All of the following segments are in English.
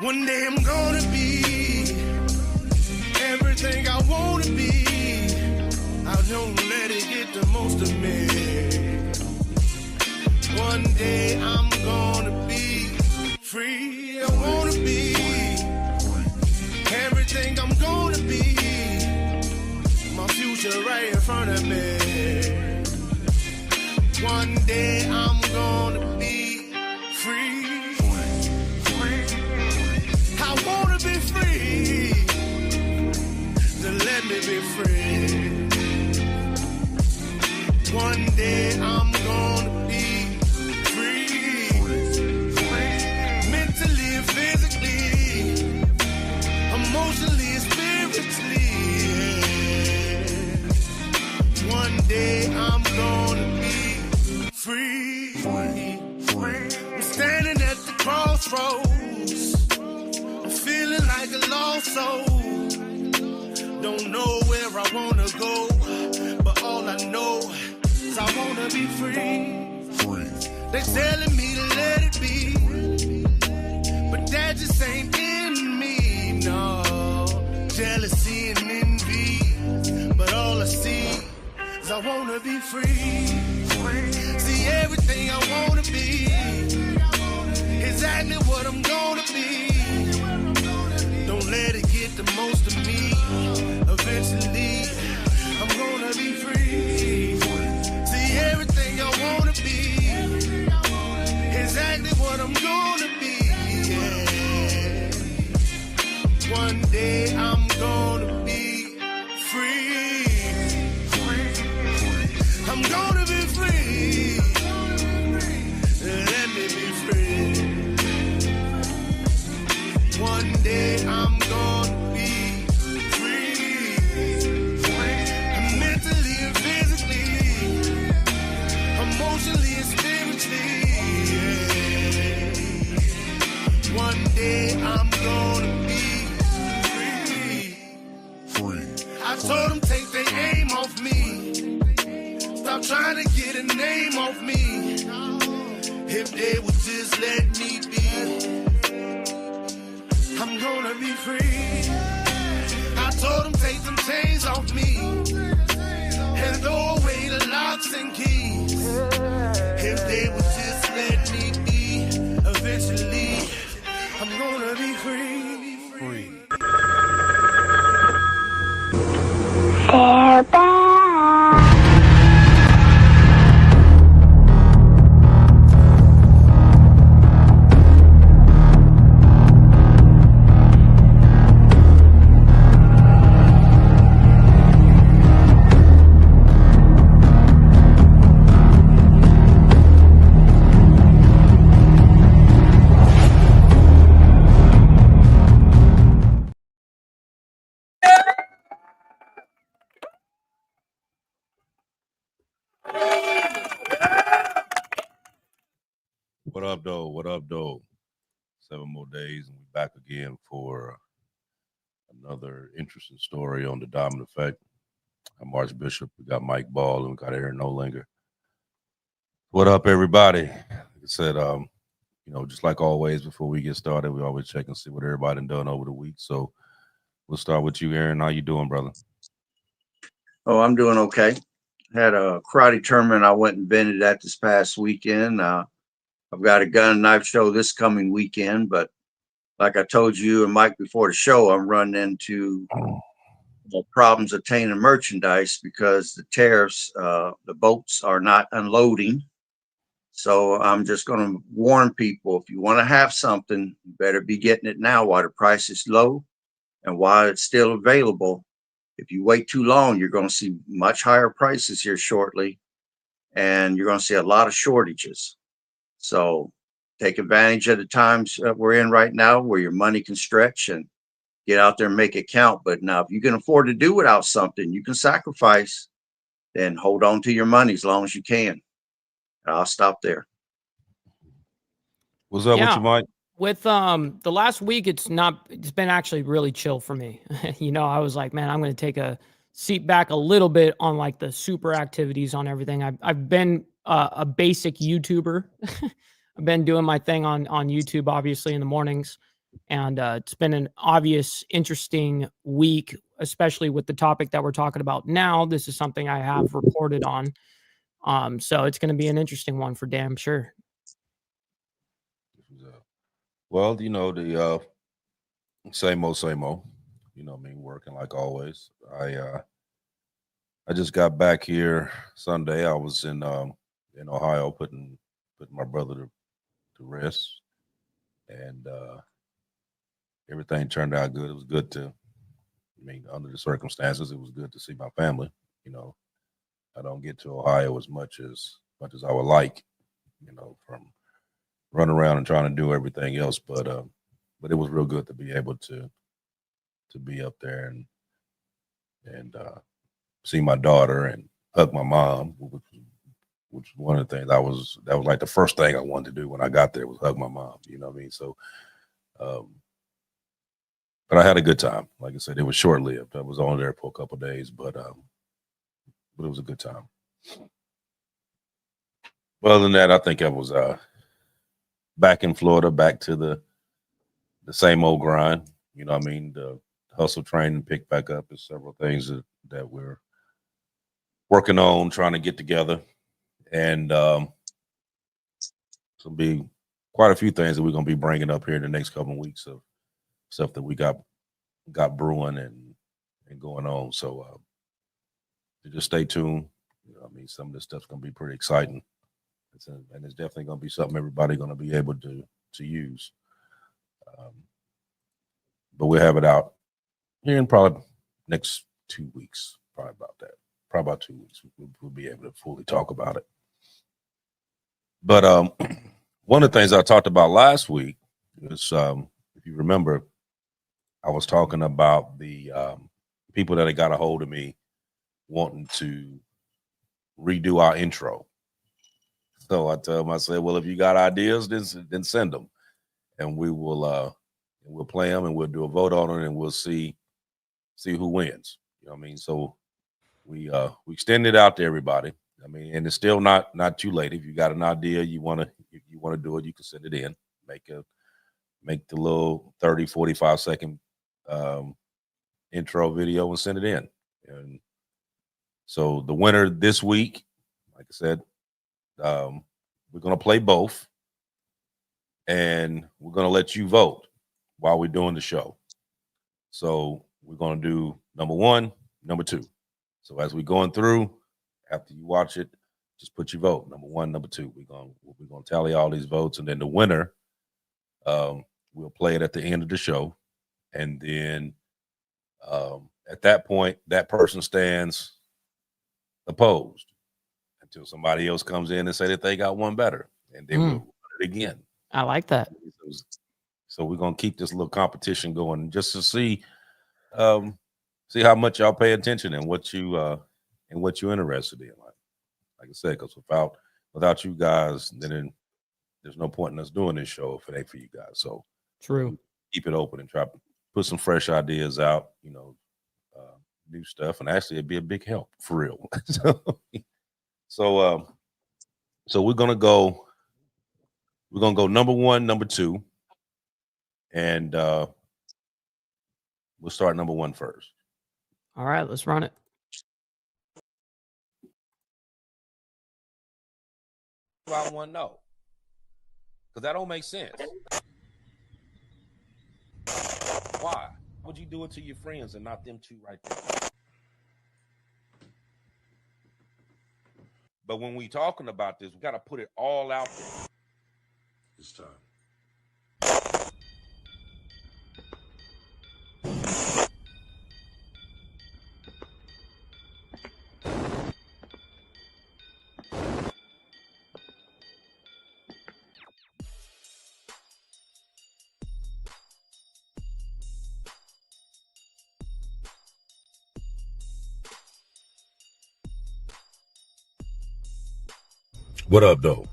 One day I'm gonna be everything I wanna be. I don't let it get the most of me. One day I'm gonna be free. I wanna be everything I'm gonna be. My future right in front of me. One day I'm gonna be free. I wanna be free. Then let me be free. One day I'm gonna be free. Mentally, physically, emotionally, spiritually. One day I'm gonna be free. I'm standing at the crossroads. I'm feeling like a lost soul. Don't know where I wanna go, but all I know is I wanna be free. They're telling me to let it be, but that just ain't in me, no. Jealousy and envy, but all I see is I wanna be free. See everything I wanna be, exactly what I'm gonna be. Don't let it get the most of me. Eventually, I'm gonna be free. See everything I wanna be, exactly what I'm gonna be. Yeah. One day I'm gonna be free. I'm gonna be free. Let me be free. One day I'm gonna be free. Mentally and physically, emotionally and spiritually. Yeah. One day I'm gonna be free. I told them take their aim off me. Stop trying to get a name off me. If they would just let me be, I'm gonna be free. I told them take them chains off me and throw away the locks and keys. If they would just let me be, eventually I'm gonna be free. They're back. What up, though? What up, though? 7 more days, and we're back again for another interesting story on the Diamond Effect. I'm Archbishop. We got Mike Ball, and we got Aaron Nolinger. What up, everybody? Like I said, just like always, before we get started, we always check and see what everybody done over the week. So we'll start with you, Aaron. How you doing, brother? Oh, I'm doing okay. Had a karate tournament I went and vended at this past weekend. I've got a gun and knife show this coming weekend, but like I told you and Mike before the show, I'm running into problems obtaining merchandise because the tariffs, the boats are not unloading. So I'm just going to warn people, if you want to have something, you better be getting it now while the price is low and while it's still available. If you wait too long, you're going to see much higher prices here shortly, and you're going to see a lot of shortages. So take advantage of the times that we're in right now where your money can stretch and get out there and make it count. But now if you can afford to do without something, you can sacrifice, then hold on to your money as long as you can. And I'll stop there. What's up with you, Mike? With the last week, it's been actually really chill for me. I was like, man, I'm going to take a seat back a little bit on like the super activities on everything. I've been a basic YouTuber. I've been doing my thing on YouTube, obviously in the mornings. And it's been an obvious, interesting week, especially with the topic that we're talking about now. This is something I have reported on. So it's going to be an interesting one for damn sure. Well, the same old, same old. Working like always. I just got back here Sunday. I was in Ohio putting my brother to rest, and everything turned out good. It was good to, under the circumstances, it was good to see my family. I don't get to Ohio as much as I would like, from running around and trying to do everything else. But it was real good to be able to be up there and see my daughter and hug my mom, which was one of the things that was like the first thing I wanted to do when I got there was hug my mom. You know what I mean? So, but I had a good time. Like I said, it was short lived. I was only there for a couple of days, but it was a good time. But other than that, I think I was back in Florida, back to the same old grind. You know what I mean? The hustle train and pick back up. There's several things that we're working on, trying to get together. And there'll be quite a few things that we're going to be bringing up here in the next couple of weeks of stuff that we got brewing and going on. So just stay tuned. Some of this stuff's going to be pretty exciting. And it's definitely going to be something everybody's going to be able to use. But we'll have it out here in probably next 2 weeks. Probably about 2 weeks. We'll be able to fully talk about it. But one of the things I talked about last week is, if you remember, I was talking about the people that had got a hold of me wanting to redo our intro. So I told them, I said, well, if you got ideas, then send them, and we'll play them, and we'll do a vote on it, and we'll see who wins. You know what I mean? So we extend it out to everybody. And it's still not too late. If you got an idea, you want to do it, you can send it in. Make the little 30, 45 second intro video and send it in. And so the winner this week, like I said, we're going to play both, and we're going to let you vote while we're doing the show. So we're going to do number 1, number 2. So as we're going through, after you watch it, just put your vote, number 1, number 2. We're going to tally all these votes, and then the winner, we'll play it at the end of the show. And then at that point, that person stands opposed until somebody else comes in and say that they got one better, and then we'll run it again. I like that. So we're gonna keep this little competition going just to see how much y'all pay attention and what you're interested in. Like I said, because without you guys, then there's no point in us doing this show if it ain't for you guys. So True. Keep it open and try to put some fresh ideas out. New stuff, and actually it'd be a big help for real. So we're gonna go number 1, number 2, and we'll start number 1 first. All right, let's run it. I want to know, because that don't make sense. Why would you do it to your friends and not them two right there? But when we talking about this, we got to put it all out there this time. What up, though?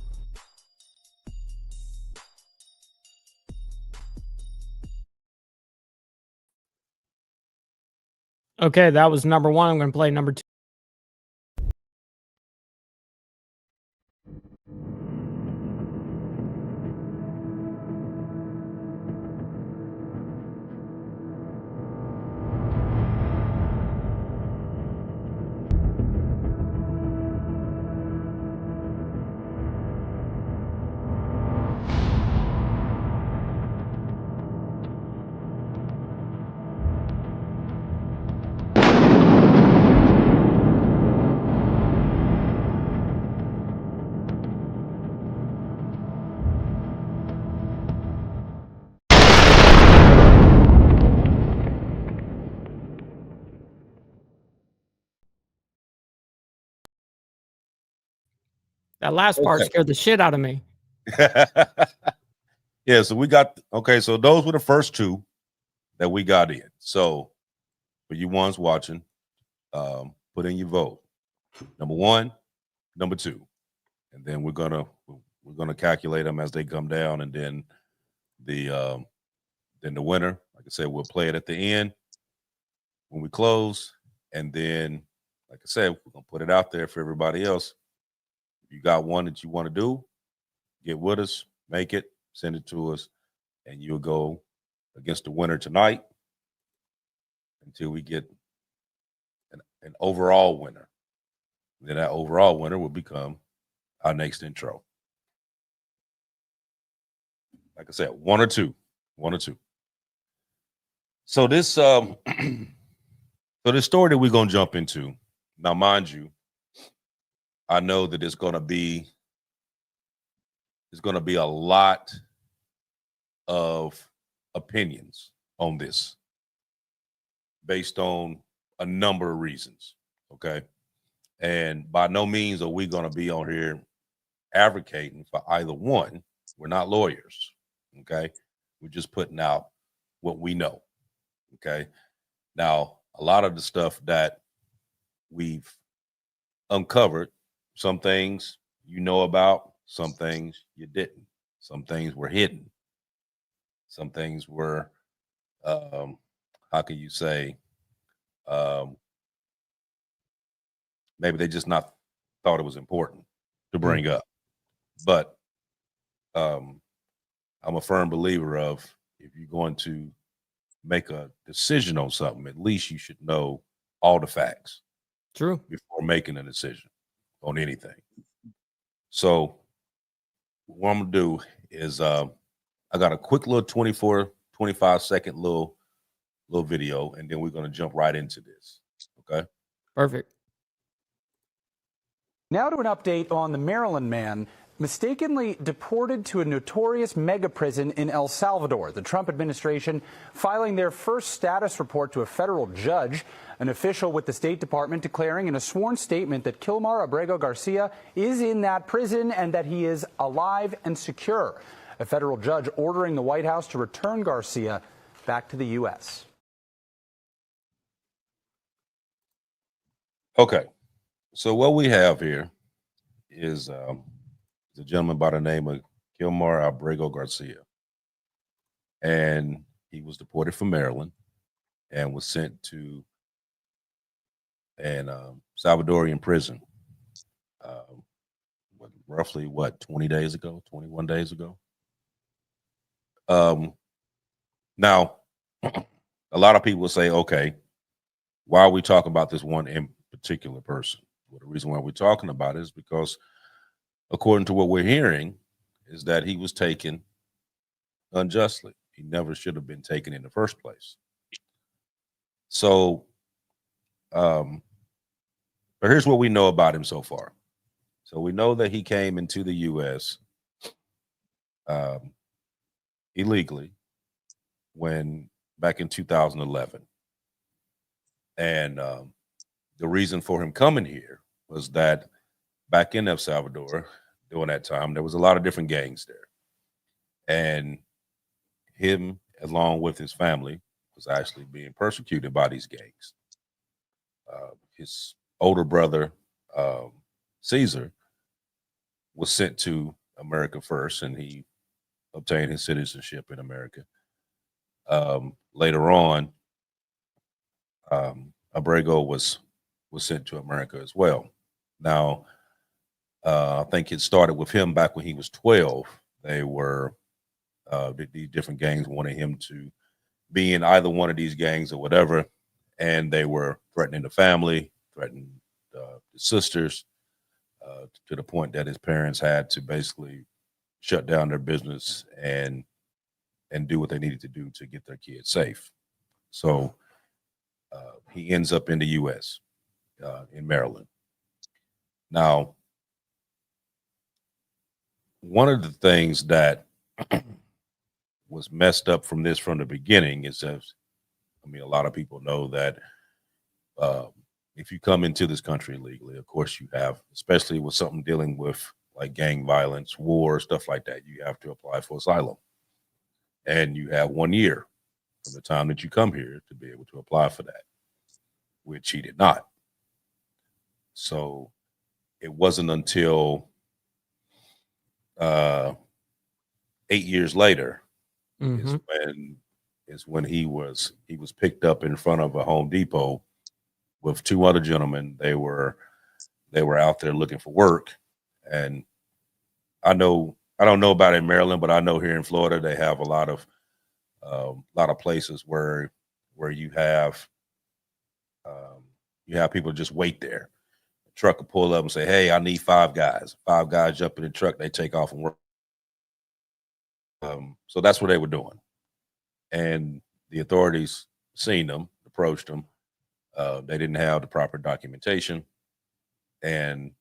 Okay, that was number 1. I'm going to play number 2. That last part scared the shit out of me. Yeah, so we got so those were the first two that we got in. So for you ones watching, put in your vote. Number 1, number 2. And then we're gonna calculate them as they come down, and then the winner, like I said, we'll play it at the end when we close, and then like I said, we're gonna put it out there for everybody else. If you got one that you want to do, get with us, make it, send it to us, and you'll go against the winner tonight until we get an overall winner. Then that overall winner will become our next intro. Like I said, one or two. So this so this story that we're gonna jump into now, mind you, I know that it's gonna be a lot of opinions on this based on a number of reasons. Okay. And by no means are we going to be on here advocating for either one. We're not lawyers. Okay. We're just putting out what we know. Okay. Now, a lot of the stuff that we've uncovered, some things you know about, some things you didn't. Some things were hidden. Some things were, how can you say, maybe they just not thought it was important to bring up. But I'm a firm believer of, if you're going to make a decision on something, at least you should know all the facts. True. Before making a decision on anything. So what I'm gonna do is I got a quick little 25-second little video, and then we're gonna jump right into this. Okay. Perfect. Now to an update on the Maryland man mistakenly deported to a notorious mega prison in El Salvador. The Trump administration filing their first status report to a federal judge. An official with the State Department declaring in a sworn statement that Kilmar Abrego Garcia is in that prison and that he is alive and secure. A federal judge ordering the White House to return Garcia back to the U.S. Okay. So what we have here is a gentleman by the name of Kilmar Abrego Garcia. And he was deported from Maryland and was sent to an Salvadorian prison roughly 21 days ago. Now, a lot of people say, okay, why are we talking about this one in particular person? Well, the reason why we're talking about it is because, according to what we're hearing, is that he was taken unjustly. He never should have been taken in the first place. So, but here's what we know about him so far. So we know that he came into the U.S. Illegally back in 2011. And the reason for him coming here was that back in El Salvador during that time, there was a lot of different gangs there. And him, along with his family, was actually being persecuted by these gangs. His older brother, Caesar, was sent to America first, and he obtained his citizenship in America. Later on, Abrego was sent to America as well. Now, I think it started with him back when he was 12. They were these different gangs wanted him to be in either one of these gangs or whatever, and they were threatening the family, threatening the sisters, to the point that his parents had to basically shut down their business and do what they needed to do to get their kids safe. So he ends up in the U.S. In Maryland. Now, one of the things that was messed up from the beginning is that, a lot of people know that if you come into this country illegally, of course you have, especially with something dealing with like gang violence, war, stuff like that, you have to apply for asylum. And you have 1 year from the time that you come here to be able to apply for that, which he did not. So it wasn't until 8 years later Mhm. is when he was picked up in front of a Home Depot with two other gentlemen. They were out there looking for work, and I don't know about in Maryland, but I know here in Florida they have a lot of places where you have people just wait there. The truck will pull up and say, "Hey, I need 5 guys." 5 guys jump in the truck, they take off and work. So that's what they were doing, and the authorities seen them, approached them. They didn't have the proper documentation, and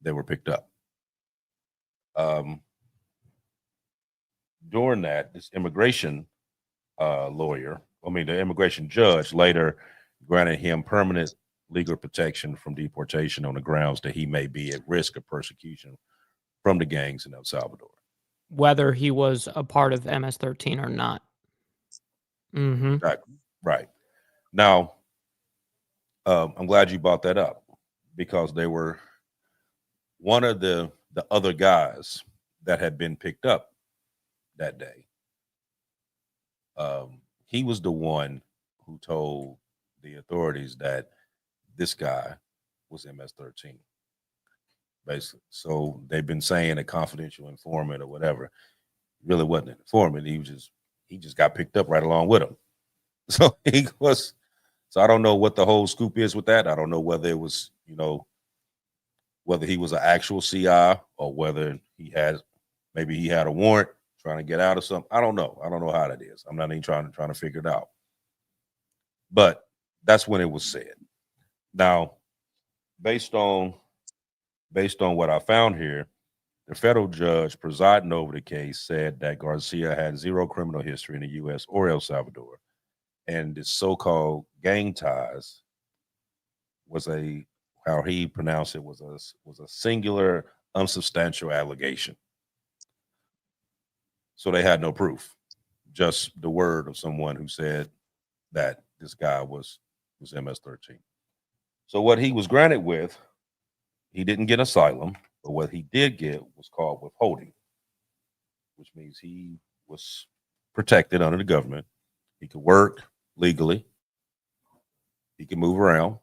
they were picked up. During that, this immigration the immigration judge later granted him permanent legal protection from deportation on the grounds that he may be at risk of persecution from the gangs in El Salvador. Whether he was a part of MS-13 or not. Mm-hmm. Exactly. Right. Now, I'm glad you brought that up, because they were one of the other guys that had been picked up that day. He was the one who told the authorities that this guy was MS-13, basically. So they've been saying a confidential informant or whatever. Really wasn't an informant. He just got picked up right along with him. So he was. So I don't know what the whole scoop is with that. I don't know whether it was, whether he was an actual CI or whether maybe he had a warrant trying to get out of something. I don't know. I don't know how that is. I'm not even trying to figure it out. But that's when it was said. Now, based on what I found here, the federal judge presiding over the case said that Garcia had 0 criminal history in the U.S. or El Salvador, and the so-called gang ties was how he pronounced it, was a singular, unsubstantial allegation. So they had no proof, just the word of someone who said that this guy was MS-13. So what he was granted with, he didn't get asylum, but what he did get was called withholding, which means he was protected under the government. He could work legally. He could move around.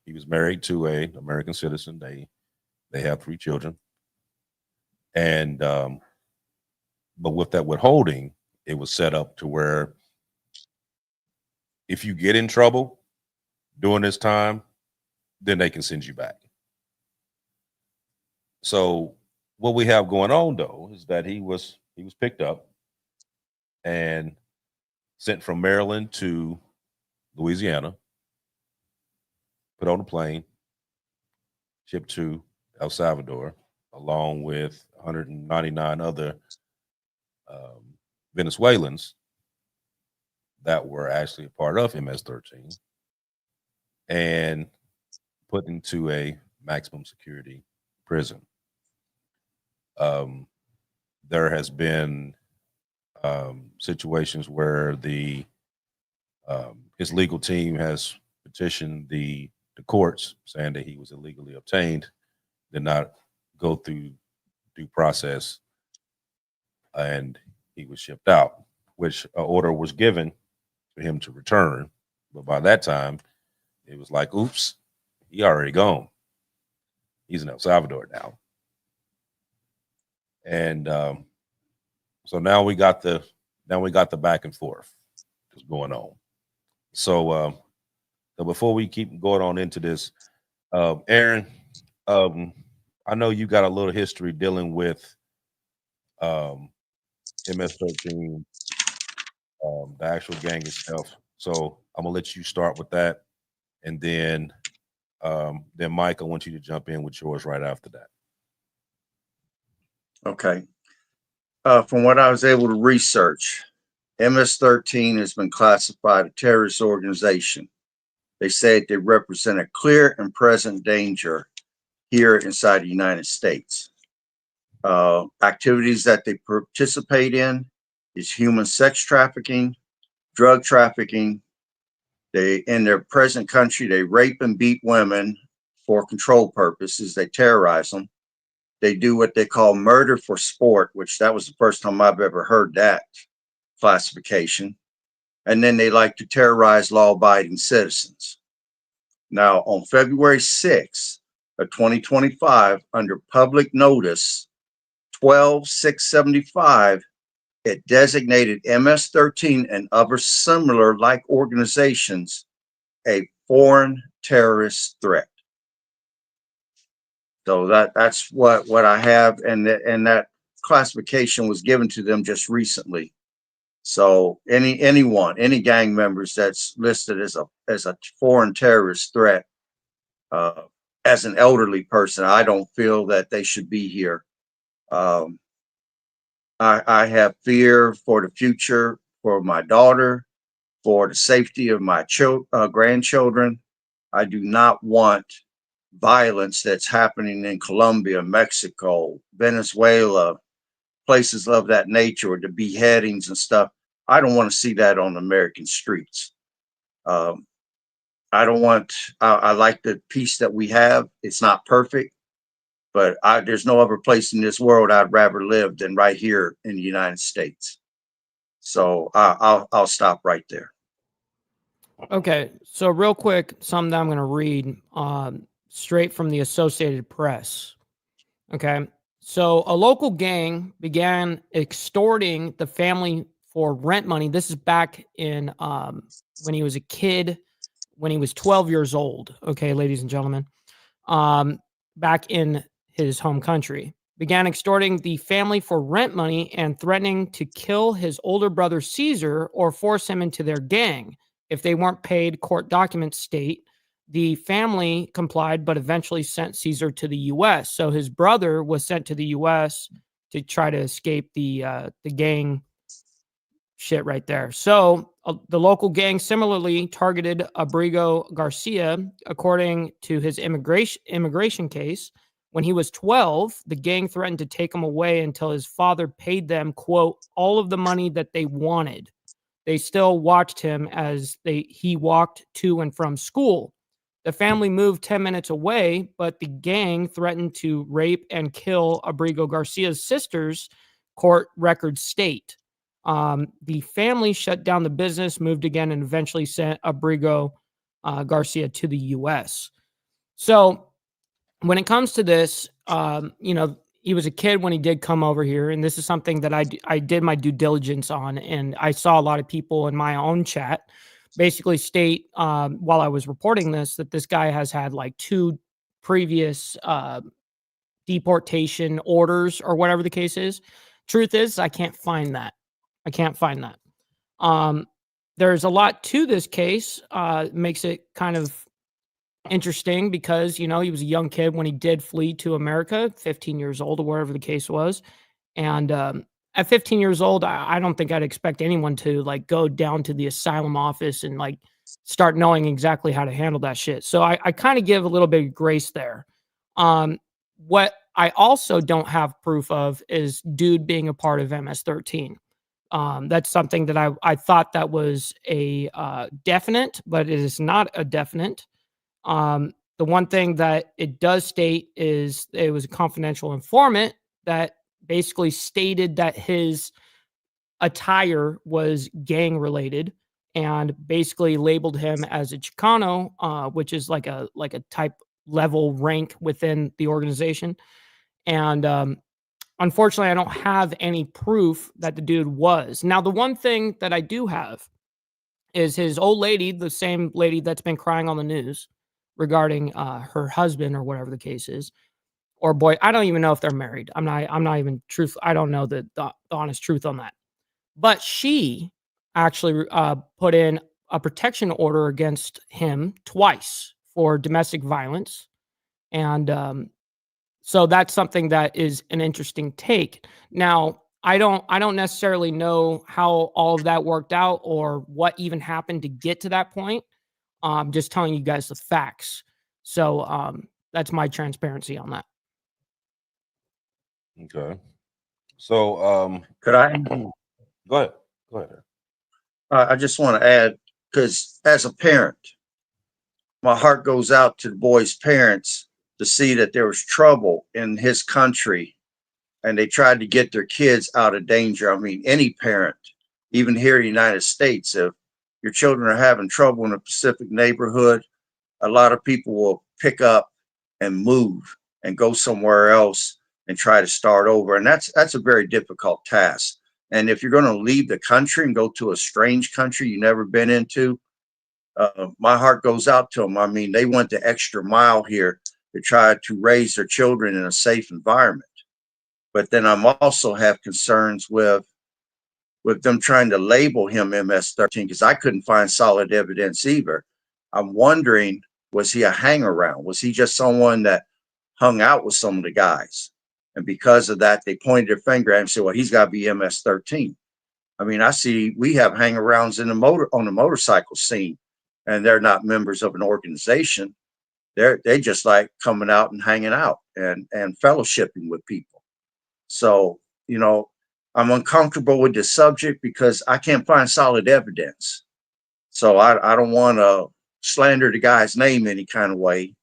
He was married to an American citizen. They have 3 children. And but with that withholding, it was set up to where if you get in trouble during this time, then they can send you back. So what we have going on, though, is that he was picked up and sent from Maryland to Louisiana, put on a plane, shipped to El Salvador, along with 199 other Venezuelans that were actually a part of MS-13, and put into a maximum security prison. There has been situations where his legal team has petitioned the courts saying that he was illegally obtained, did not go through due process, and he was shipped out, which an order was given for him to return. But by that time, it was like, oops, he already gone. He's in El Salvador now. And so now we got the back and forth that's going on. So before we keep going on into this, Aaron, I know you got a little history dealing with MS-13, the actual gang itself. So I'm gonna let you start with that, and then Mike, I want you to jump in with yours right after that. Okay. From what I was able to research, MS-13 has been classified a terrorist organization. They said they represent a clear and present danger here inside the United States. Activities that they participate in is human sex trafficking, drug trafficking. They, in their present country, they rape and beat women for control purposes. They terrorize them. They do what they call murder for sport, which that was the first time I've ever heard that classification. And then they like to terrorize law-abiding citizens. Now, on February 6th of 2025, under public notice 12675, it designated MS-13 and other similar like organizations a foreign terrorist threat. So that's what I have, and that classification was given to them just recently. So any gang members that's listed as a foreign terrorist threat, as an elderly person, I don't feel that they should be here. I have fear for the future, for my daughter, for the safety of my grandchildren. I do not want violence that's happening in Colombia, Mexico, Venezuela, places of that nature, or the beheadings and stuff. I don't want to see that on American streets. I like the peace that we have. It's not perfect, but there's no other place in this world I'd rather live than right here in the United States. So I'll stop right there. Okay, so real quick, something that I'm going to read straight from the Associated Press. Okay, so a local gang began extorting the family for rent money. This is back in when he was a kid, when he was 12 years old. Okay, ladies and gentlemen, back in his home country. Began extorting the family for rent money and threatening to kill his older brother Caesar or force him into their gang if they weren't paid. Court documents state the family complied, but eventually sent Caesar to the U.S. So his brother was sent to the U.S. to try to escape the gang shit right there. So the local gang similarly targeted Abrego Garcia, according to his immigration case. When he was 12, the gang threatened to take him away until his father paid them, quote, all of the money that they wanted. They still watched him as he walked to and from school. The family moved 10 minutes away, but the gang threatened to rape and kill Abrego Garcia's sisters, court records state. The family shut down the business, moved again, and eventually sent Abrego Garcia to the U.S. So when it comes to this, he was a kid when he did come over here, and this is something that I did my due diligence on, and I saw a lot of people in my own chat basically state while I was reporting this that this guy has had like 2 previous deportation orders or whatever the case is. Truth is, I can't find that. There's a lot to this case. Makes it kind of interesting because, he was a young kid when he did flee to America, 15 years old or wherever the case was. And at 15 years old, I don't think I'd expect anyone to like go down to the asylum office and like start knowing exactly how to handle that shit. So I kind of give a little bit of grace there. What I also don't have proof of is dude being a part of MS-13. That's something that I thought that was a definite, but it is not a definite. The one thing that it does state is it was a confidential informant that basically stated that his attire was gang related and basically labeled him as a Chicano, which is like a type level rank within the organization. And unfortunately, I don't have any proof that the dude was. Now, the one thing that I do have is his old lady, the same lady that's been crying on the news regarding her husband or whatever the case is, or boy. I don't even know if they're married. I'm not even truth. I don't know the honest truth on that. But she actually put in a protection order against him twice for domestic violence. And so that's something that is an interesting take. Now, I don't necessarily know how all of that worked out or what even happened to get to that point. I'm just telling you guys the facts. So That's my transparency on that. Okay. So Could I? go ahead. Go ahead. I just want to add, because as a parent, my heart goes out to the boy's parents to see that there was trouble in his country and they tried to get their kids out of danger. I mean, any parent, even here in the United States, if your children are having trouble in a specific neighborhood, a lot of people will pick up and move and go somewhere else and try to start over. And that's a very difficult task. And if you're going to leave the country and go to a strange country you've never been into, my heart goes out to them. I mean, they went the extra mile here to try to raise their children in a safe environment. But then I'm also have concerns with them trying to label him MS-13 because I couldn't find solid evidence either. I'm wondering, was he a hangaround? Was he just someone that hung out with some of the guys? And because of that, they pointed their finger at him and said, well, he's got to be MS-13. I mean, we have hangarounds on the motorcycle scene, and they're not members of an organization. They just like coming out and hanging out and fellowshipping with people. So, I'm uncomfortable with this subject because I can't find solid evidence. So I don't want to slander the guy's name any kind of way,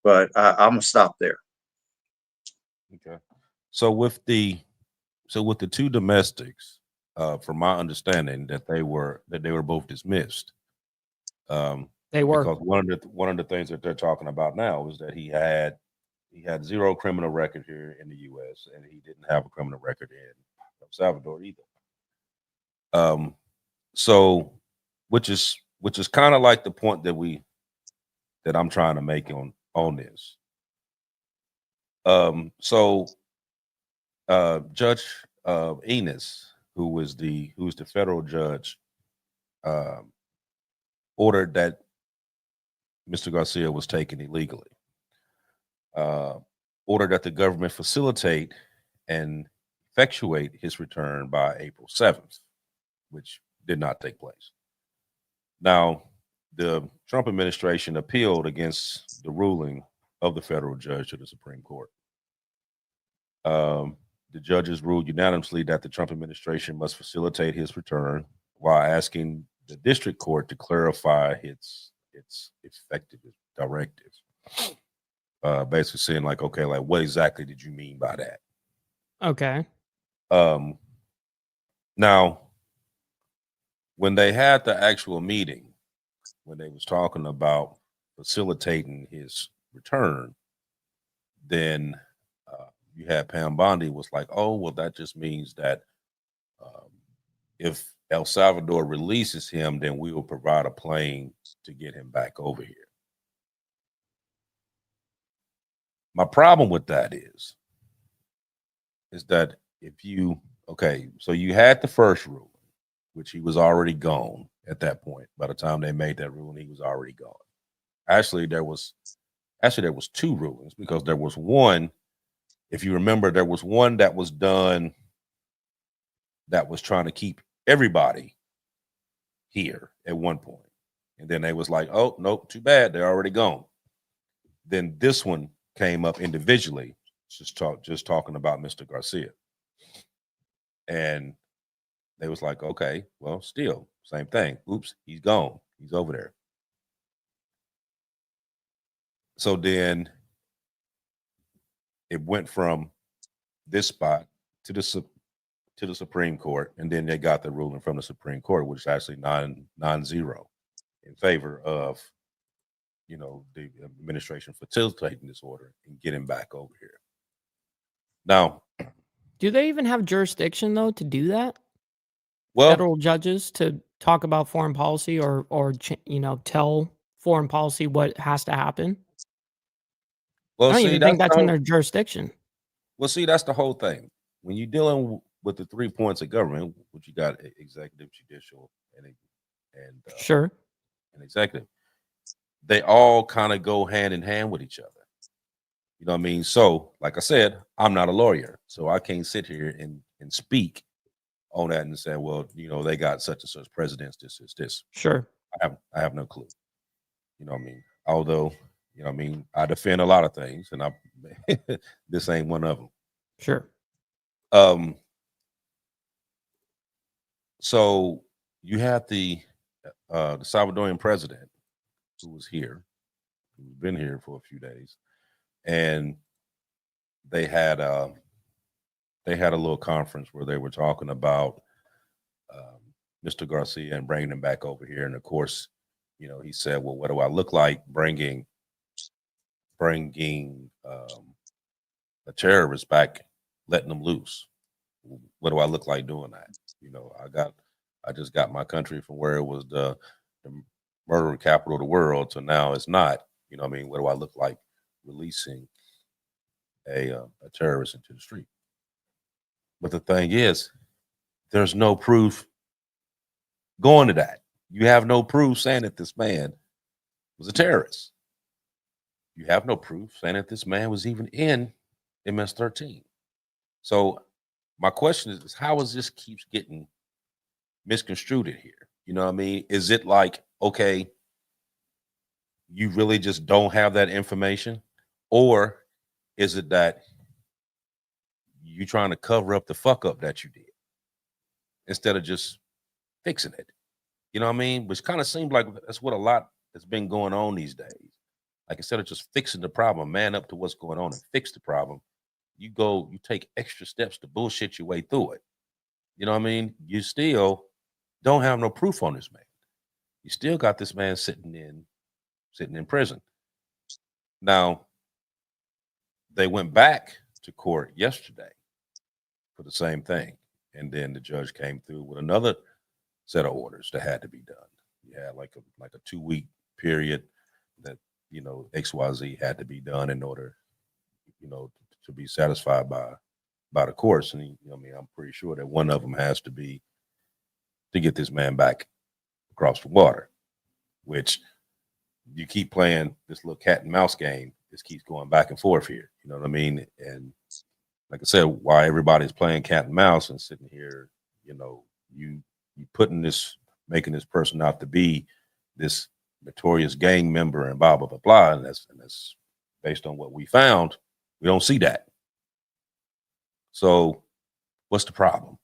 but I'm gonna stop there. Okay. So with the two domestics, from my understanding, that they were both dismissed. They were. Because one of the things that they're talking about now is that he had zero criminal record here in the U.S. and he didn't have a criminal record in El Salvador either. So which is kind of like the point that I'm trying to make on this. Judge Enos, who's the federal judge, ordered that Mr. Garcia was taken illegally. Ordered that the government facilitate and effectuate his return by April 7th, which did not take place. Now, the Trump administration appealed against the ruling of the federal judge to the Supreme Court. The judges ruled unanimously that the Trump administration must facilitate his return while asking the district court to clarify its effective directives. Basically saying like, okay, like what exactly did you mean by that? Okay. Now, when they had the actual meeting, when they was talking about facilitating his return, then you had Pam Bondi was like, oh, well, that just means that if El Salvador releases him, then we will provide a plane to get him back over here. My problem with that is that so you had the first ruling, which he was already gone at that point. By the time they made that ruling, he was already gone. Actually, there was two rulings, because there was one, if you remember, there was one that was done that was trying to keep everybody here at one point. And then they was like, oh, nope, too bad, they're already gone. Then this one came up individually, just talking about Mr. Garcia. And they was like, okay, well, still, same thing. Oops, he's gone. He's over there. So then it went from this spot to the Supreme Court, and then they got the ruling from the Supreme Court, which is actually 9-0 in favor of, the administration facilitating this order and getting back over here. Now, do they even have jurisdiction though to do that? Well, federal judges to talk about foreign policy or tell foreign policy what has to happen? well, I don't see, even think that's in their jurisdiction. Well, see, that's the whole thing. When you're dealing with the 3 points of government, which you got executive, judicial, and Sure. and executive, they all kind of go hand in hand with each other. You know what I mean? So, like I said, I'm not a lawyer, so I can't sit here and speak on that and say, well, they got such and such presidents, this is this. Sure. I have no clue. You know what I mean? Although You know what I mean? I defend a lot of things, and this ain't one of them. Sure. So you had the Salvadorian president who was here, who's been here for a few days, and they had a little conference where they were talking about Mr. Garcia and bringing him back over here. And of course, you know, he said, "Well, what do I look like bringing a terrorist back, letting them loose? What do I look like doing that? You know, I just got my country from where it was the murder capital of the world to now it's not. You know what I mean? What do I look like releasing a terrorist into the street?" But the thing is, there's no proof going to that. You have no proof saying that this man was a terrorist. You have no proof saying that this man was even in MS-13. So my question is how is this keeps getting misconstrued here? You know what I mean? Is it like, okay, you really just don't have that information? Or is it that you trying to cover up the fuck up that you did instead of just fixing it? You know what I mean? Which kind of seems like that's what a lot has been going on these days. Like instead of just fixing the problem, man up to what's going on and fix the problem, you take extra steps to bullshit your way through it. You know what I mean? You still don't have no proof on this man. You still got this man sitting in prison. Now, they went back to court yesterday for the same thing. And then the judge came through with another set of orders that had to be done. You had like a 2-week period that, you know, XYZ had to be done in order, you know, to be satisfied by the courts. And, you know, I mean, I'm pretty sure that one of them has to be to get this man back across the water, which you keep playing this little cat and mouse game. This keeps going back and forth here. You know what I mean? And like I said, why everybody's playing cat and mouse and sitting here, you know, you making this person out to be this notorious gang member and blah, blah, blah, blah. And that's based on what we found. We don't see that. So what's the problem?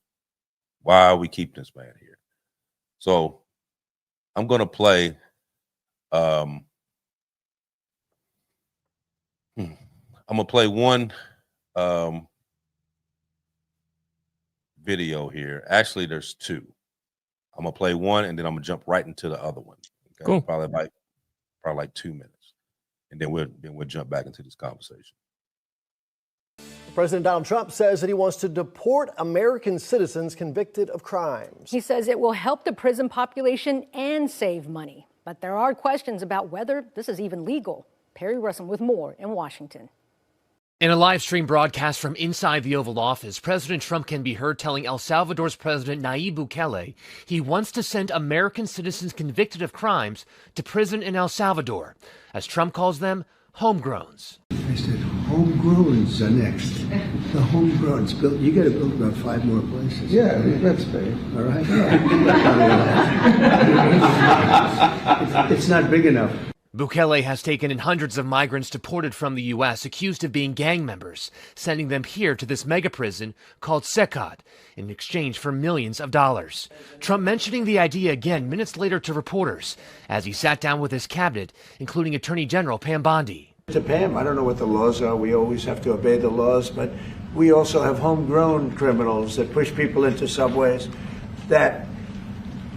Why are we keeping this man here? So I'm going to play, I'm going to play one video here. Actually, there's two. I'm going to play one and then I'm going to jump right into the other one. Okay? Cool. Probably like 2 minutes. And then we'll jump back into this conversation. President Donald Trump says that he wants to deport American citizens convicted of crimes. He says it will help the prison population and save money. But there are questions about whether this is even legal. Perry Russell with more in Washington. In a live stream broadcast from inside the Oval Office, President Trump can be heard telling El Salvador's President Nayib Bukele he wants to send American citizens convicted of crimes to prison in El Salvador, as Trump calls them homegrowns. I said, homegrowns are next. The homegrowns built. You got to build about 5 more places. Yeah, that's fair. All right. It's not big enough. Bukele has taken in hundreds of migrants deported from the U.S. accused of being gang members, sending them here to this mega prison called SECOD in exchange for millions of dollars. Trump mentioning the idea again minutes later to reporters as he sat down with his cabinet, including Attorney General Pam Bondi. To Pam, I don't know what the laws are. We always have to obey the laws, but we also have homegrown criminals that push people into subways, that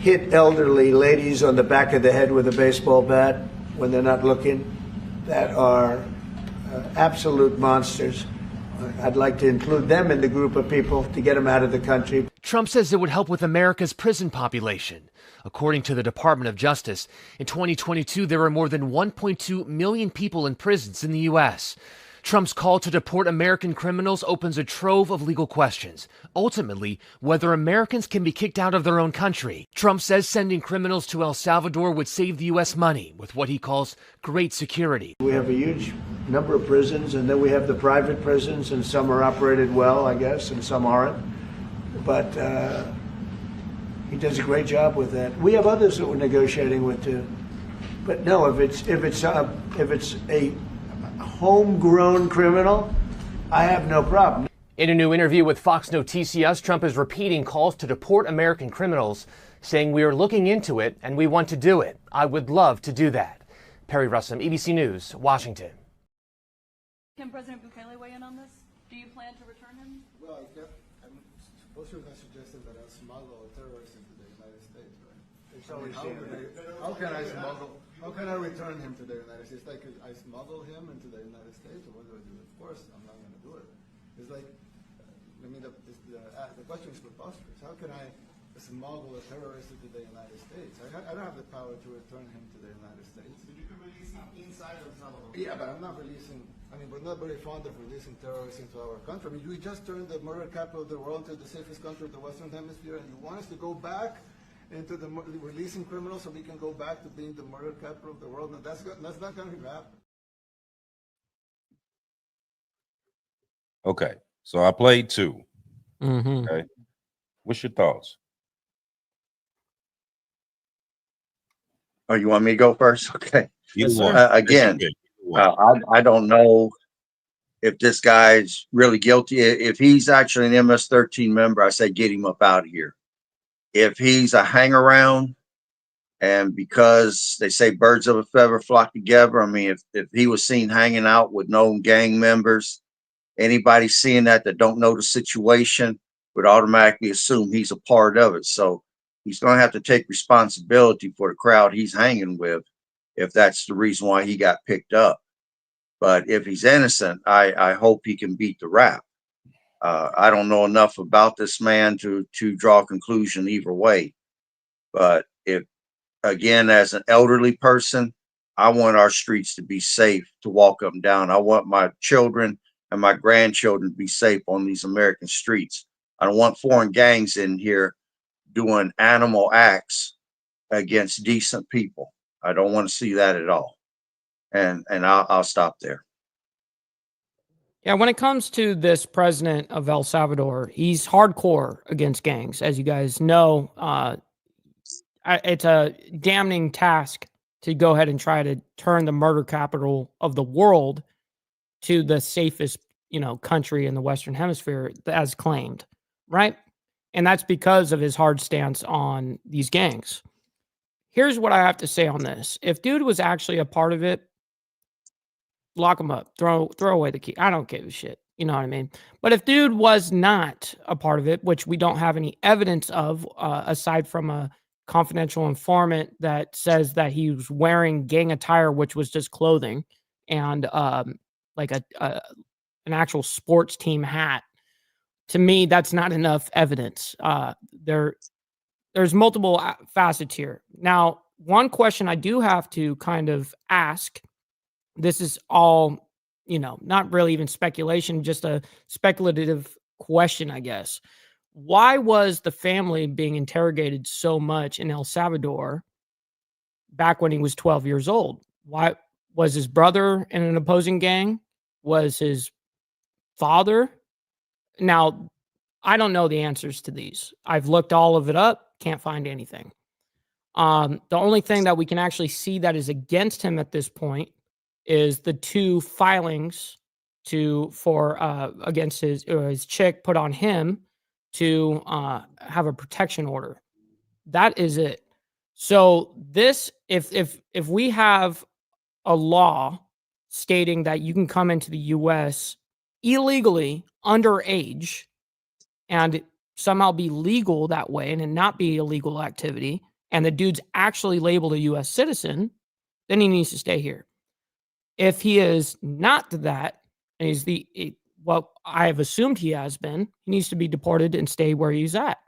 hit elderly ladies on the back of the head with a baseball bat when they're not looking, that are absolute monsters. I'd like to include them in the group of people to get them out of the country. Trump says it would help with America's prison population. According to the Department of Justice, in 2022, there were more than 1.2 million people in prisons in the U.S. Trump's call to deport American criminals opens a trove of legal questions. Ultimately, whether Americans can be kicked out of their own country. Trump says sending criminals to El Salvador would save the U.S. money with what he calls great security. We have a huge number of prisons, and then we have the private prisons, and some are operated well, I guess, and some aren't. But he does a great job with that. We have others that we're negotiating with too. But no, if it's If it's a homegrown criminal, I have no problem. In a new interview with Fox Noticias, Trump is repeating calls to deport American criminals, saying we are looking into it and we want to do it. I would love to do that. Perry Russell, ABC News, Washington. Can President Bukele weigh in on this? Do you plan to return him? Well, suppose you're not suggesting that I smuggle a terrorist into the United States, right? How can I return him to the United States? Like I smuggle him into the United States, or what do I do? Of course, I'm not going to do it. It's like, I mean, the question is preposterous. How can I smuggle a terrorist into the United States? I don't have the power to return him to the United States. But you can release him inside of Salvador. Yeah, but I'm not releasing. I mean, we're not very fond of releasing terrorists into our country. I mean, we just turned the murder capital of the world to the safest country of the Western Hemisphere, and you want us to go back into the releasing criminals so we can go back to being the murder capital of the world? No, that's not going to happen. Okay, so I played 2. Mm-hmm. Okay, what's your thoughts? Oh, you want me to go first? Okay. Either one. Again, I don't know if this guy's really guilty. If he's actually an MS-13 member, I say get him up out of here. If he's a hang around, and because they say birds of a feather flock together, I mean, if he was seen hanging out with known gang members, anybody seeing that don't know the situation would automatically assume he's a part of it. So he's going to have to take responsibility for the crowd he's hanging with, if that's the reason why he got picked up. But if he's innocent, I hope he can beat the rap. I don't know enough about this man to draw a conclusion either way. But again, as an elderly person, I want our streets to be safe to walk up and down. I want my children and my grandchildren to be safe on these American streets. I don't want foreign gangs in here doing animal acts against decent people. I don't want to see that at all. And I'll stop there. Yeah, when it comes to this president of El Salvador, he's hardcore against gangs. As you guys know, it's a damning task to go ahead and try to turn the murder capital of the world to the safest, country in the Western Hemisphere, as claimed, right? And that's because of his hard stance on these gangs. Here's what I have to say on this. If dude was actually a part of it, lock him up, throw away the key. I don't give a shit. You know what I mean? But if dude was not a part of it, which we don't have any evidence of, aside from a confidential informant that says that he was wearing gang attire, which was just clothing, and like an actual sports team hat. To me, that's not enough evidence. There's multiple facets here. Now, one question I do have to kind of ask, this is all, not really even speculation, just a speculative question, I guess. Why was the family being interrogated so much in El Salvador back when he was 12 years old? Why was his brother in an opposing gang? Was his father? Now, I don't know the answers to these. I've looked all of it up, can't find anything. The only thing that we can actually see that is against him at this point is the 2 filings against his chick put on him to have a protection order. That is it. So this, if we have a law stating that you can come into the U.S. illegally underage and somehow be legal that way and it not be illegal activity, and the dude's actually labeled a U.S. citizen, then he needs to stay here. If he is not that, and he's what I have assumed he has been, he needs to be deported and stay where he's at.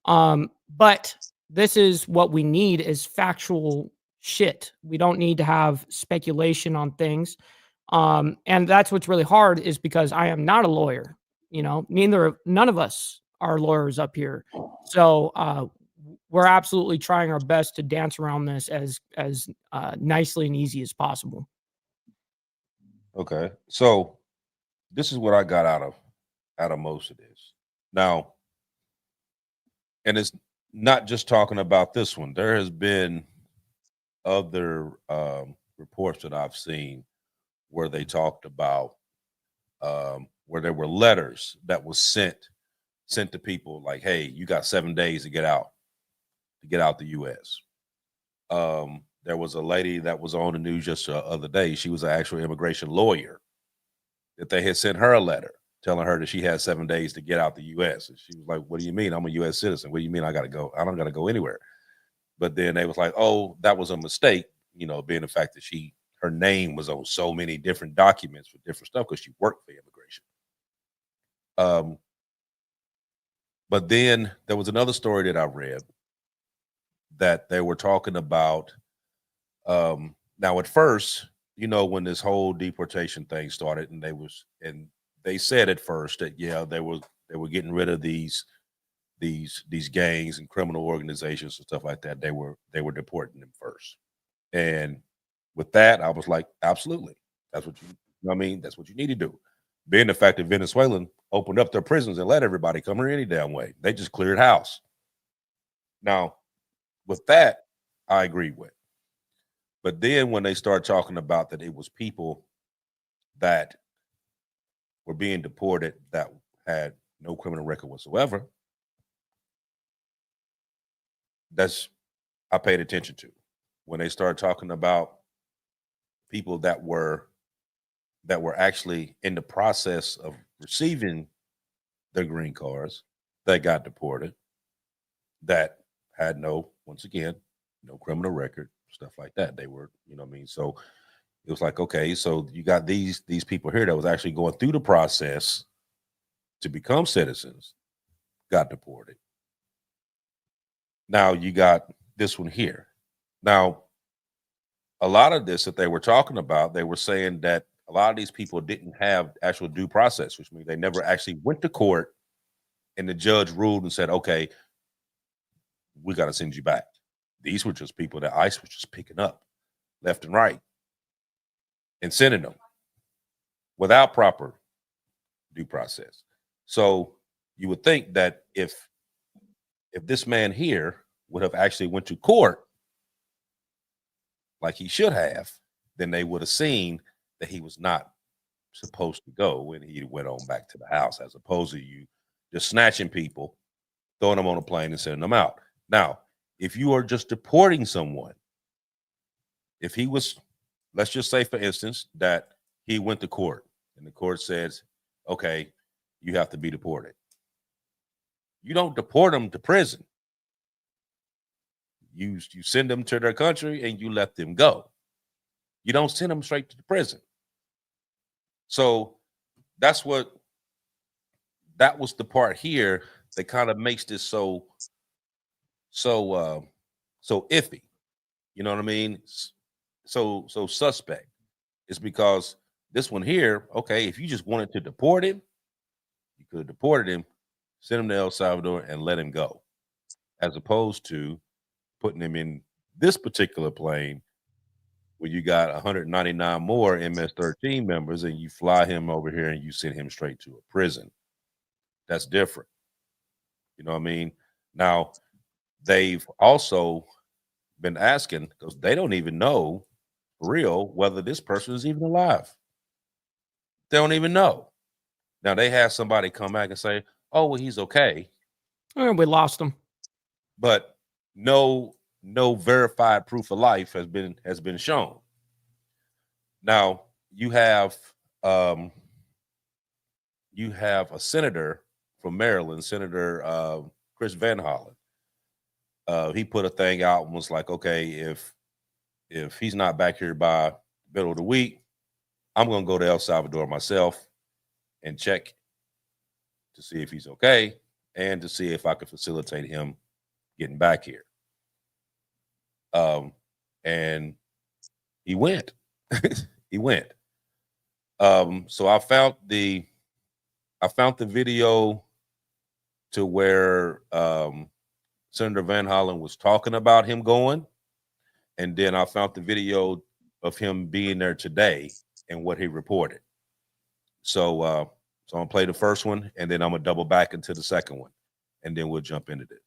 But this is what we need is factual shit. We don't need to have speculation on things. And that's what's really hard is because I am not a lawyer, none of us are lawyers up here. So we're absolutely trying our best to dance around this as nicely and easy as possible. Okay. So this is what I got out of most of this. Now, and it's not just talking about this one. There has been other reports that I've seen where they talked about where there were letters that was sent to people like, hey, you got 7 days to get out the U.S. There was a lady that was on the news just the other day. She was an actual immigration lawyer that they had sent her a letter telling her that she had 7 days to get out the U.S. And she was like, what do you mean? I'm a U.S. citizen. What do you mean I got to go? I don't got to go anywhere. But then they was like, oh, that was a mistake, being the fact that her name was on so many different documents for different stuff because she worked for immigration. But then there was another story that I read that they were talking about. Now, at first, when this whole deportation thing started, and they said at first that they were getting rid of these gangs and criminal organizations and stuff like that. They were deporting them first, and with that, I was like, absolutely, that's what that's what you need to do. Being the fact that Venezuelan opened up their prisons and let everybody come here any damn way, they just cleared house. Now, with that, I agree with. But then when they start talking about that it was people that were being deported that had no criminal record whatsoever, I paid attention to. When they started talking about people that were actually in the process of receiving their green cards that got deported, that had once again, no criminal record, stuff like that. They were, so it was like, okay, so you got these people here that was actually going through the process to become citizens, got deported. Now you got this one here. Now, a lot of this that they were talking about, they were saying that a lot of these people didn't have actual due process, which means they never actually went to court and the judge ruled and said, okay, we got to send you back. These were just people that ICE was just picking up left and right and sending them without proper due process. So you would think that if this man here would have actually went to court like he should have, then they would have seen that he was not supposed to go when he went on back to the house, as opposed to you just snatching people, throwing them on a plane and sending them out. Now, if you are just deporting someone, if he was, let's just say, for instance, that he went to court and the court says, okay, you have to be deported. You don't deport them to prison. You send them to their country and you let them go. You don't send them straight to the prison. So that was the part here that kind of makes this so iffy. You know what I mean? So suspect. It's because this one here, okay, if you just wanted to deport him, you could have deported him, sent him to El Salvador and let him go, as opposed to putting him in this particular plane where you got 199 more MS-13 members and you fly him over here and you send him straight to a prison. That's different. You know what I mean? Now, they've also been asking, because they don't even know for real whether this person is even alive. They don't even know. Now, they have somebody come back and say, oh, well, he's okay. We lost him. But no verified proof of life has been shown. Now you have a senator from Maryland, Senator Chris Van Hollen. He put a thing out and was like, okay, if he's not back here by the middle of the week, I'm going to go to El Salvador myself and check to see if he's okay and to see if I could facilitate him getting back here. And he went. He went. So I found the video to where Senator Van Hollen was talking about him going, and then I found the video of him being there today and what he reported. So I'm gonna play the first one, and then I'm gonna double back into the second one, and then we'll jump into it.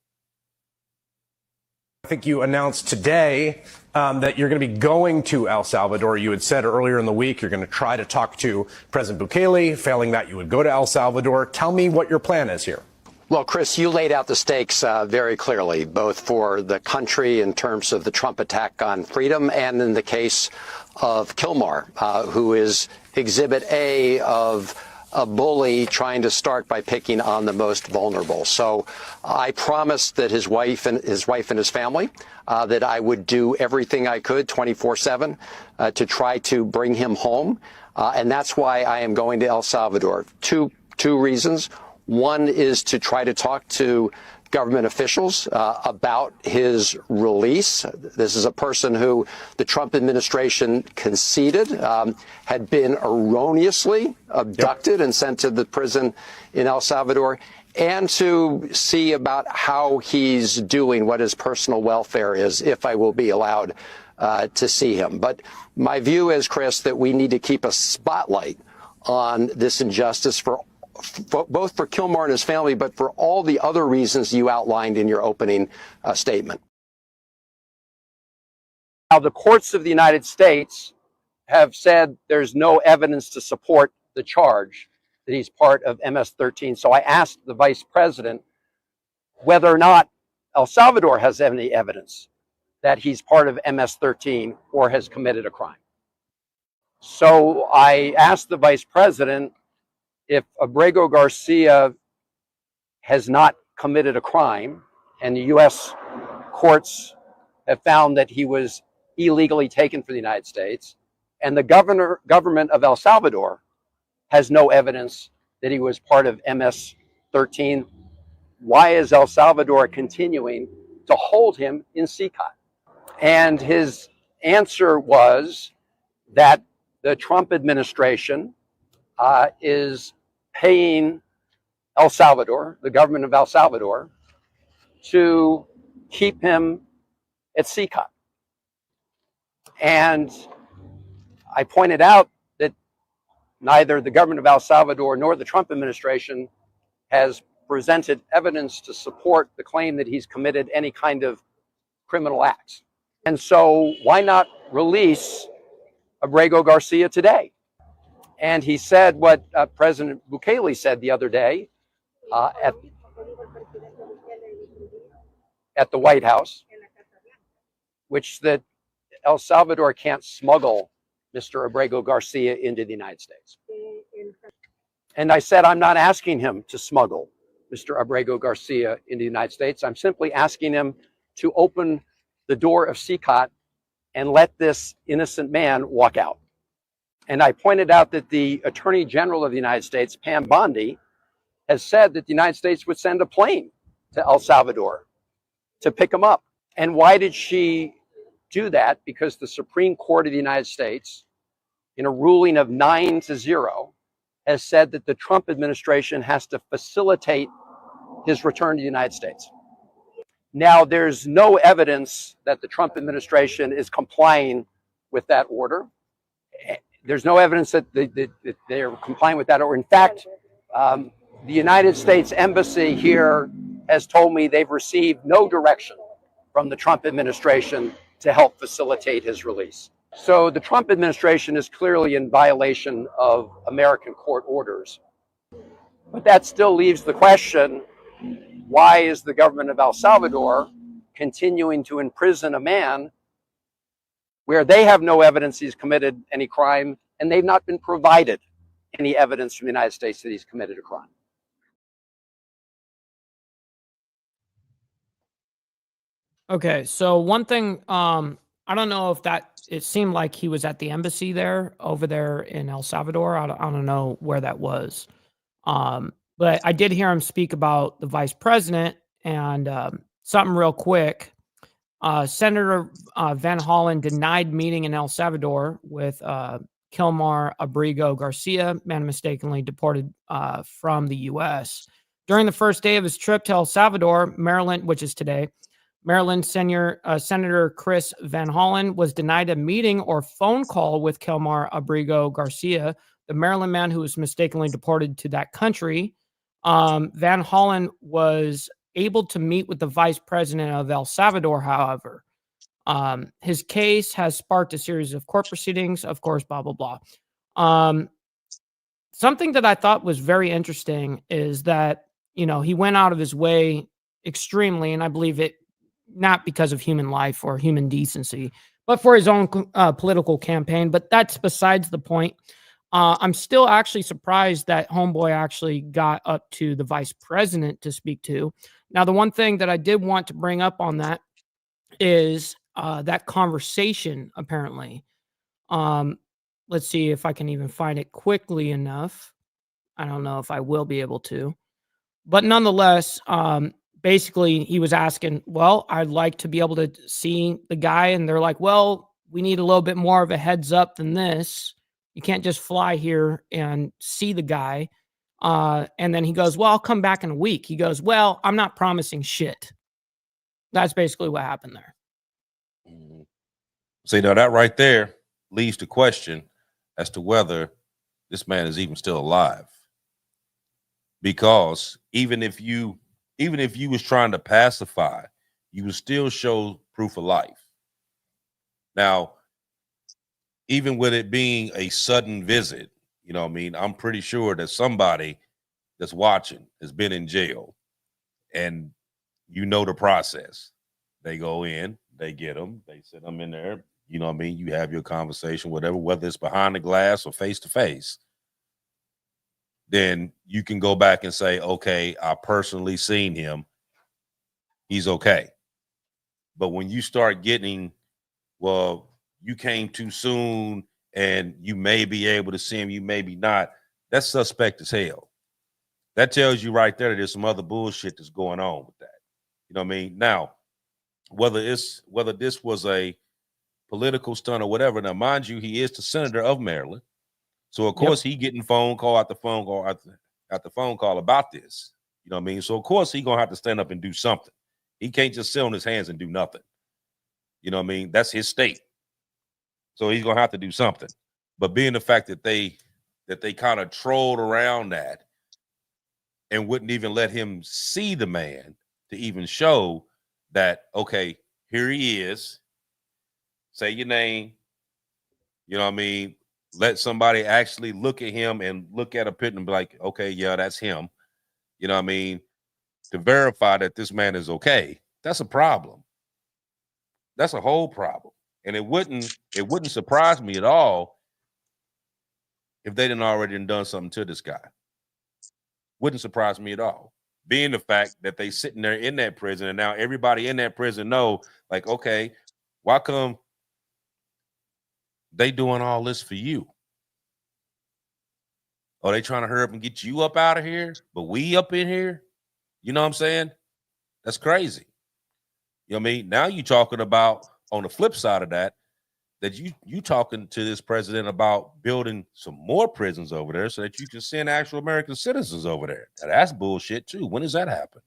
I think you announced today that you're going to be going to El Salvador. You had said earlier in the week you're going to try to talk to President Bukele. Failing that, you would go to El Salvador. Tell me what your plan is here. Well, Chris, you laid out the stakes very clearly, both for the country in terms of the Trump attack on freedom and in the case of Kilmar, who is Exhibit A of a bully trying to start by picking on the most vulnerable. So I promised that his wife and his family that I would do everything I could 24/7 to try to bring him home. And that's why I am going to El Salvador. Two reasons. One is to try to talk to government officials about his release. This is a person who the Trump administration conceded had been erroneously abducted and sent to the prison in El Salvador, and to see about how he's doing, what his personal welfare is, if I will be allowed to see him. But my view is, Chris, that we need to keep a spotlight on this injustice for both for Kilmar and his family, but for all the other reasons you outlined in your opening statement. Now, the courts of the United States have said there's no evidence to support the charge that he's part of MS-13. So I asked the vice president whether or not El Salvador has any evidence that he's part of MS-13 or has committed a crime. So I asked the vice president if Abrego Garcia has not committed a crime, and the U.S. courts have found that he was illegally taken from the United States, and the government of El Salvador has no evidence that he was part of MS-13, why is El Salvador continuing to hold him in CCOT? And his answer was that the Trump administration is paying El Salvador, the government of El Salvador, to keep him at CCOT. And I pointed out that neither the government of El Salvador nor the Trump administration has presented evidence to support the claim that he's committed any kind of criminal acts. And so why not release Abrego Garcia today? And he said what President Bukele said the other day at the White House, which that El Salvador can't smuggle Mr. Abrego Garcia into the United States. And I said, I'm not asking him to smuggle Mr. Abrego Garcia into the United States. I'm simply asking him to open the door of CCOT and let this innocent man walk out. And I pointed out that the Attorney General of the United States, Pam Bondi, has said that the United States would send a plane to El Salvador to pick him up. And why did she do that? Because the Supreme Court of the United States, in a ruling of 9-0, has said that the Trump administration has to facilitate his return to the United States. Now, there's no evidence that the Trump administration is complying with that order. There's no evidence that they're complying with that order. In fact, the United States Embassy here has told me they've received no direction from the Trump administration to help facilitate his release. So the Trump administration is clearly in violation of American court orders. But that still leaves the question, why is the government of El Salvador continuing to imprison a man where they have no evidence he's committed any crime, and they've not been provided any evidence from the United States that he's committed a crime? Okay, so one thing, I don't know if it seemed like he was at the embassy over there in El Salvador. I don't know where that was. But I did hear him speak about the vice president, and something real quick. Senator Van Hollen denied meeting in El Salvador with Kilmar Abrego Garcia, man mistakenly deported from the U.S. During the first day of his trip to El Salvador, Maryland, which is today, Maryland Senator Chris Van Hollen was denied a meeting or phone call with Kilmar Abrego Garcia, the Maryland man who was mistakenly deported to that country. Van Hollen was able to meet with the vice president of El Salvador, however. His case has sparked a series of court proceedings, of course, blah, blah, blah. Something that I thought was very interesting is that, he went out of his way extremely, and I believe it not because of human life or human decency, but for his own political campaign. But that's besides the point. I'm still actually surprised that homeboy actually got up to the vice president to speak to. Now, the one thing that I did want to bring up on that is that conversation, apparently. Let's see if I can even find it quickly enough. I don't know if I will be able to. But nonetheless, basically, he was asking, well, I'd like to be able to see the guy. And they're like, well, we need a little bit more of a heads up than this. You can't just fly here and see the guy. And then he goes, well, I'll come back in a week. He goes, well, I'm not promising shit. That's basically what happened there. See, now that right there leads to question as to whether this man is even still alive. Because even if you was trying to pacify, you would still show proof of life. Now, even with it being a sudden visit, I'm pretty sure that somebody that's watching has been in jail, and the process. They go in, they get them, they sit them in there. You have your conversation, whatever, whether it's behind the glass or face to face. Then you can go back and say, okay, I personally seen him. He's okay. But when you start getting, well, you came too soon and you may be able to see him, you may be not, that's suspect as hell. That tells you right there that there's some other bullshit that's going on with that. Now, whether this was a political stunt or whatever, now mind you, he is the senator of Maryland. So of course he getting phone call after phone call after phone call about this. So of course he gonna have to stand up and do something. He can't just sit on his hands and do nothing. That's his state. So he's gonna have to do something. But being the fact that they kind of trolled around that and wouldn't even let him see the man to even show that, okay, here he is. Say your name. Let somebody actually look at him and look at a picture and be like, okay, yeah, that's him. To verify that this man is okay. That's a problem. That's a whole problem. And it wouldn't surprise me at all if they didn't already done something to this guy. Wouldn't surprise me at all. Being the fact that they sitting there in that prison and now everybody in that prison know, like, okay, why come they doing all this for you? Are they trying to hurry up and get you up out of here, but we up in here? You know what I'm saying? That's crazy. Now you talking about, on the flip side of that you talking to this president about building some more prisons over there so that you can send actual American citizens over there. Now, that's bullshit too. When does that happen?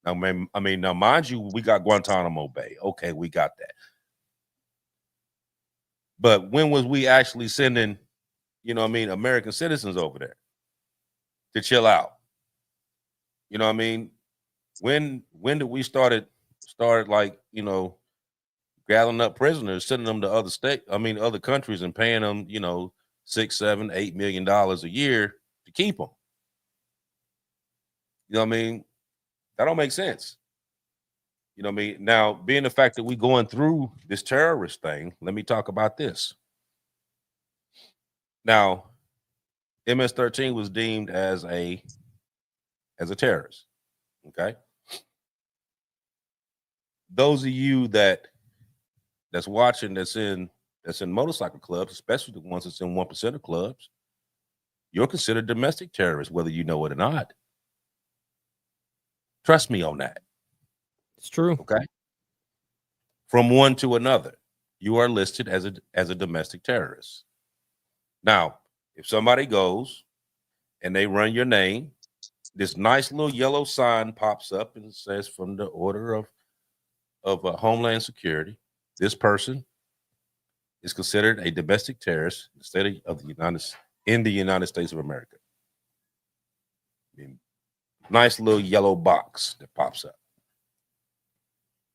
Now, mind you, we got Guantanamo Bay. Okay, we got that. But when was we actually sending, American citizens over there to chill out? When did we started like, gathering up prisoners, sending them to other countries and paying them, $6, $7, $8 million a year to keep them? That don't make sense. Now, being the fact that we going through this terrorist thing, let me talk about this. Now, MS-13 was deemed as a terrorist. Okay. Those of you that's watching, that's in motorcycle clubs, especially the ones that's in 1% of clubs, you're considered domestic terrorists, whether you know it or not. Trust me on that. It's true. Okay. From one to another, you are listed as a domestic terrorist. Now, if somebody goes and they run your name, this nice little yellow sign pops up and it says, from the order of Homeland Security, this person is considered a domestic terrorist in the United States of America. Nice little yellow box that pops up.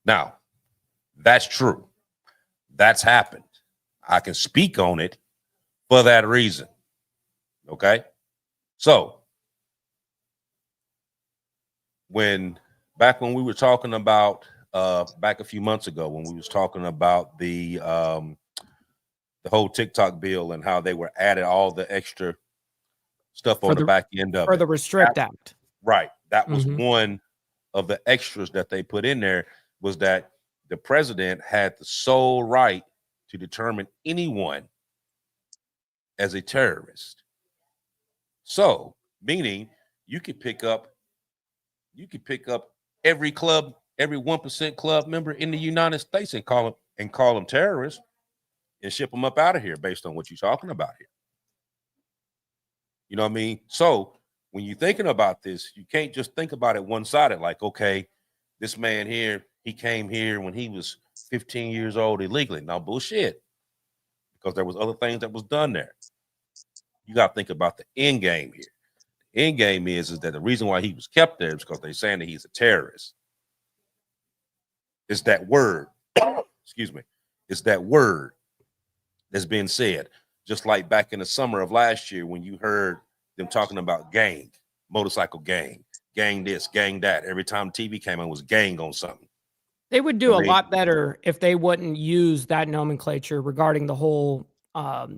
Now, that's true. That's happened. I can speak on it for that reason. Okay? So, back when we were talking about back a few months ago, when we was talking about the whole TikTok bill and how they were added all the extra stuff on the back end of for it. the Restrict Act. Right. That was one of the extras that they put in there, was that the president had the sole right to determine anyone as a terrorist. So, meaning you could pick up every club, every 1% club member in the United States and call them terrorists and ship them up out of here based on what you're talking about here. You know what I mean? So when you're thinking about this, you can't just think about it one-sided, like, okay, this man here, he came here when he was 15 years old illegally. Now, bullshit, because there was other things that was done there. You got to think about the end game here. The end game is that the reason why he was kept there is because they're saying that he's a terrorist. It's that word, excuse me, it's that word that's been said. Just like back in the summer of last year when you heard them talking about gang, motorcycle gang this, gang that. Every time TV came on, was gang on something. They would do a lot better if they wouldn't use that nomenclature regarding the whole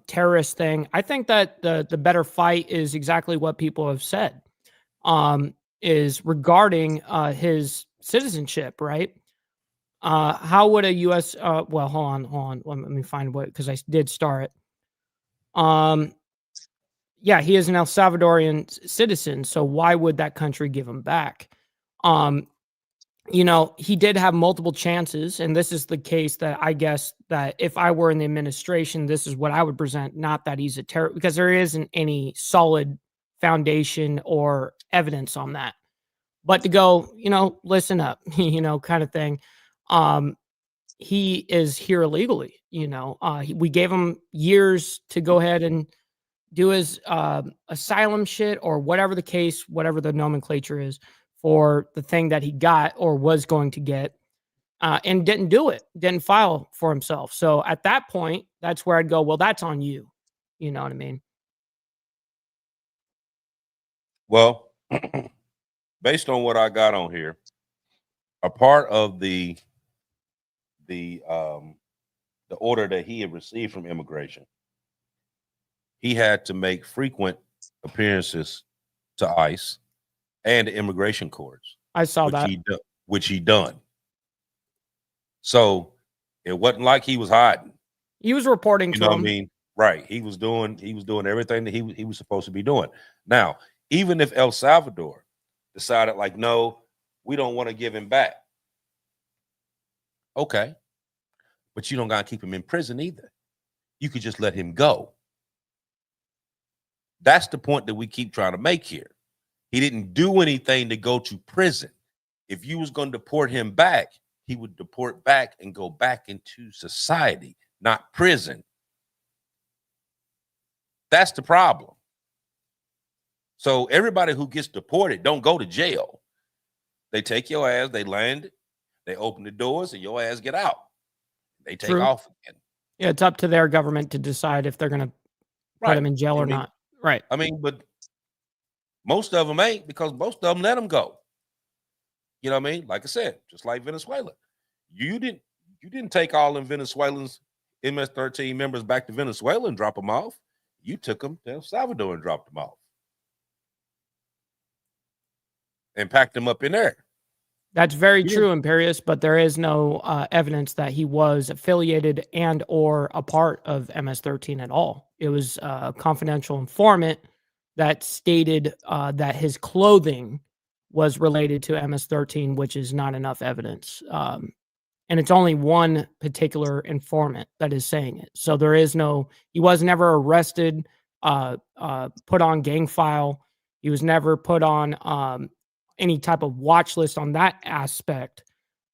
terrorist thing. I think that the better fight is exactly what people have said, is regarding his citizenship, right? How would a U.S. Well, hold on. Let me find what, because I did start it. Yeah, he is an El Salvadorian citizen, so why would that country give him back? You know, he did have multiple chances, and this is the case that I guess that if I were in the administration, this is what I would present, not that he's a terrorist, because there isn't any solid foundation or evidence on that. But to go, you know, listen up, you know, kind of thing. He is here illegally, you know. We gave him years to go ahead and do his asylum shit or whatever the case, whatever the nomenclature is for the thing that he got or was going to get, and didn't do it, didn't file for himself. So at that point, that's where I'd go, well, that's on you. You know what I mean? Well, based on what I got on here, a part of the order that he had received from immigration, he had to make frequent appearances to ICE and the immigration courts. I saw that. Which he done. So it wasn't like he was hiding. He was reporting to them. him. What I mean? Right. He was doing everything that he was supposed to be doing. Now, even if El Salvador decided like, no, we don't want to give him back. Okay. But you don't got to keep him in prison either. You could just let him go. That's the point that we keep trying to make here. He didn't do anything to go to prison. If you was going to deport him back, he would deport back and go back into society, not prison. That's the problem. So everybody who gets deported don't go to jail. They take your ass, they land, they open the doors, and your ass get out. They take off again. Yeah, it's up to their government to decide if they're going to put him in jail or not. Right. I mean, but most of them ain't, because most of them let them go. You know what I mean? Like I said, just like Venezuela. You didn't take all them Venezuelans, MS-13 members back to Venezuela and drop them off. You took them to El Salvador and dropped them off. And packed them up in there. That's very true, Imperius, but there is no evidence that he was affiliated and or a part of MS-13 at all. It was a confidential informant that stated that his clothing was related to MS-13, which is not enough evidence. And it's only one particular informant that is saying it. So there is no, he was never arrested, put on gang file. He was never put on any type of watch list on that aspect.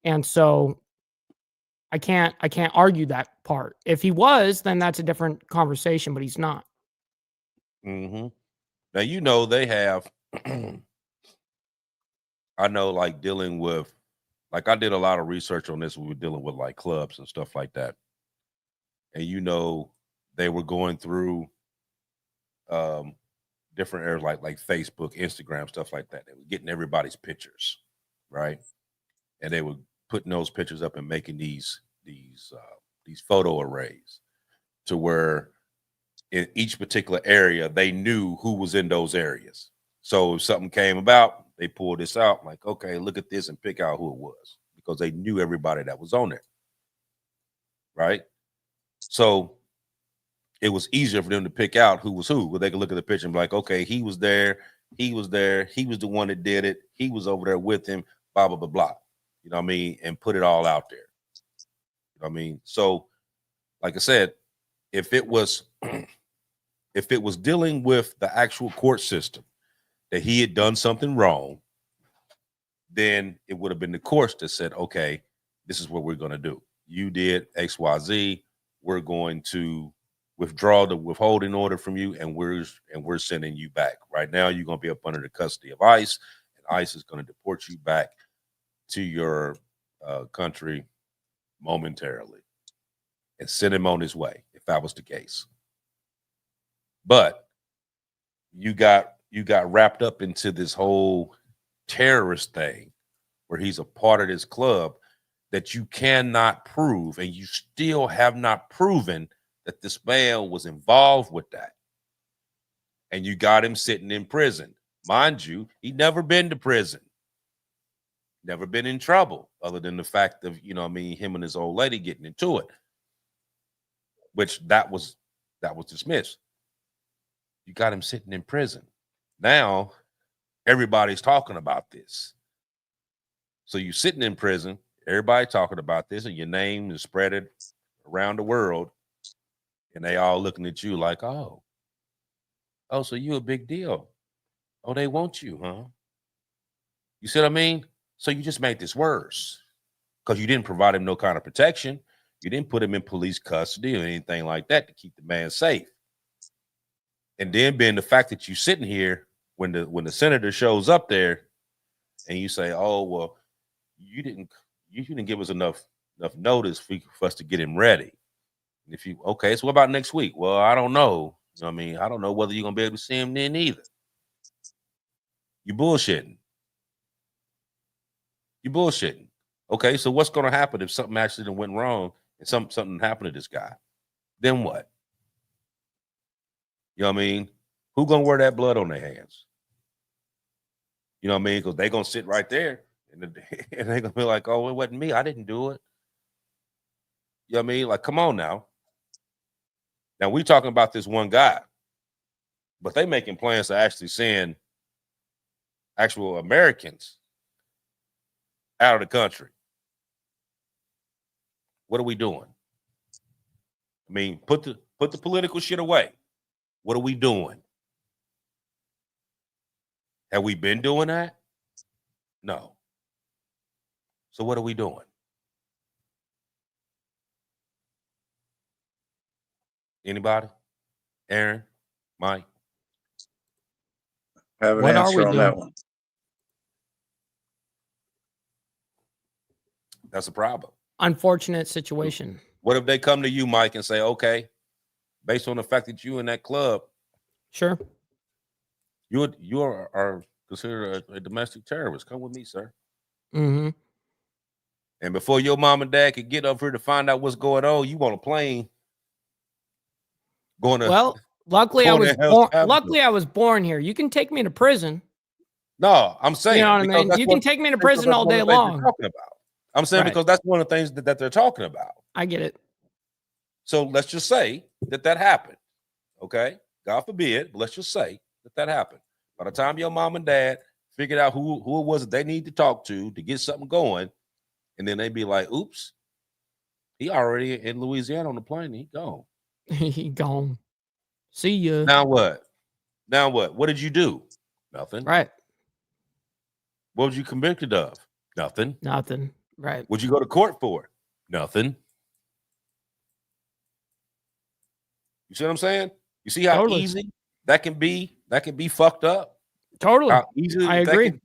And so I can't argue that part. If he was, then that's a different conversation, but he's not. Mm-hmm. Now, you know, they have, I know, like dealing with like I did a lot of research on this when we were dealing with like clubs and stuff like that. And they were going through different areas like Facebook, Instagram, stuff like that. They were getting everybody's pictures, right? And they were putting those pictures up and making these photo arrays to where in each particular area they knew who was in those areas. So if something came about, they pulled this out, like, okay, look at this and pick out who it was, because they knew everybody that was on there, right? So it was easier for them to pick out who was who. But they could look at the picture and be like, okay, he was there, he was there, he was the one that did it, he was over there with him, blah, blah, blah, blah. You know what I mean? And put it all out there. You know what I mean? So, like I said, if it was dealing with the actual court system that he had done something wrong, then it would have been the courts that said, okay, this is what we're going to do. You did XYZ. We're going to withdraw the withholding order from you, and we're sending you back. Right now, you're going to be up under the custody of ICE, and ICE is going to deport you back to your country momentarily and send him on his way, if that was the case. But you got wrapped up into this whole terrorist thing where he's a part of this club that you cannot prove, and you still have not proven that this man was involved with that. And you got him sitting in prison. Mind you, he'd never been to prison, never been in trouble, other than the fact of, him and his old lady getting into it, which that was dismissed. You got him sitting in prison. Now everybody's talking about this. So you're sitting in prison, everybody talking about this, and your name is spreaded around the world, and they all looking at you like, oh, so you a big deal. Oh, they want you, huh? You see what I mean? So you just made this worse because you didn't provide him no kind of protection. You didn't put him in police custody or anything like that to keep the man safe. And then being the fact that you're sitting here when the senator shows up there and you say, oh, well, you didn't give us enough notice for us to get him ready. And if you, okay, so what about next week? Well, I don't know. You know what I mean? I don't know whether you're going to be able to see him then either. You bullshitting. You bullshitting. Okay, so what's going to happen if something actually went wrong and something happened to this guy? Then what? You know what I mean? Who going to wear that blood on their hands? You know what I mean? Because they're going to sit right there and they're going to be like, oh, it wasn't me. I didn't do it. You know what I mean? Like, come on now. Now, we're talking about this one guy, but they making plans to actually send actual Americans out of the country. What are we doing? I mean, put the political shit away. What are we doing? Have we been doing that? No. So what are we doing? Anybody? Aaron? Mike? Have an What are answer we on doing? that one. That's a problem. Unfortunate situation. What if they come to you, Mike, and say, okay, based on the fact that you in that club, Sure. you are considered a domestic terrorist. Come with me, sir. Mm-hmm. And before your mom and dad could get up here to find out what's going on, you on a plane going to. Well, luckily going to El Salvador. luckily I was born here. You can take me to prison. No, I'm saying, You know what I because mean? that's You what- can take me to that's prison all one day of the things they're long. talking about. I'm saying Right. because that's one of the things that they're talking about. I get it. So let's just say that happened. Okay, God forbid, but let's just say that happened. By the time your mom and dad figured out who it was that they need to talk to get something going, and then they'd be like, "Oops, he already in Louisiana on the plane. He gone. He gone. See ya. Now what? Now what? What did you do? Nothing. Right. What was you convicted of? Nothing. Nothing. Right. Would you go to court for? Nothing. You see what I'm saying? You see how Totally. easy that can be? That can be fucked up. Totally. How easy I that agree.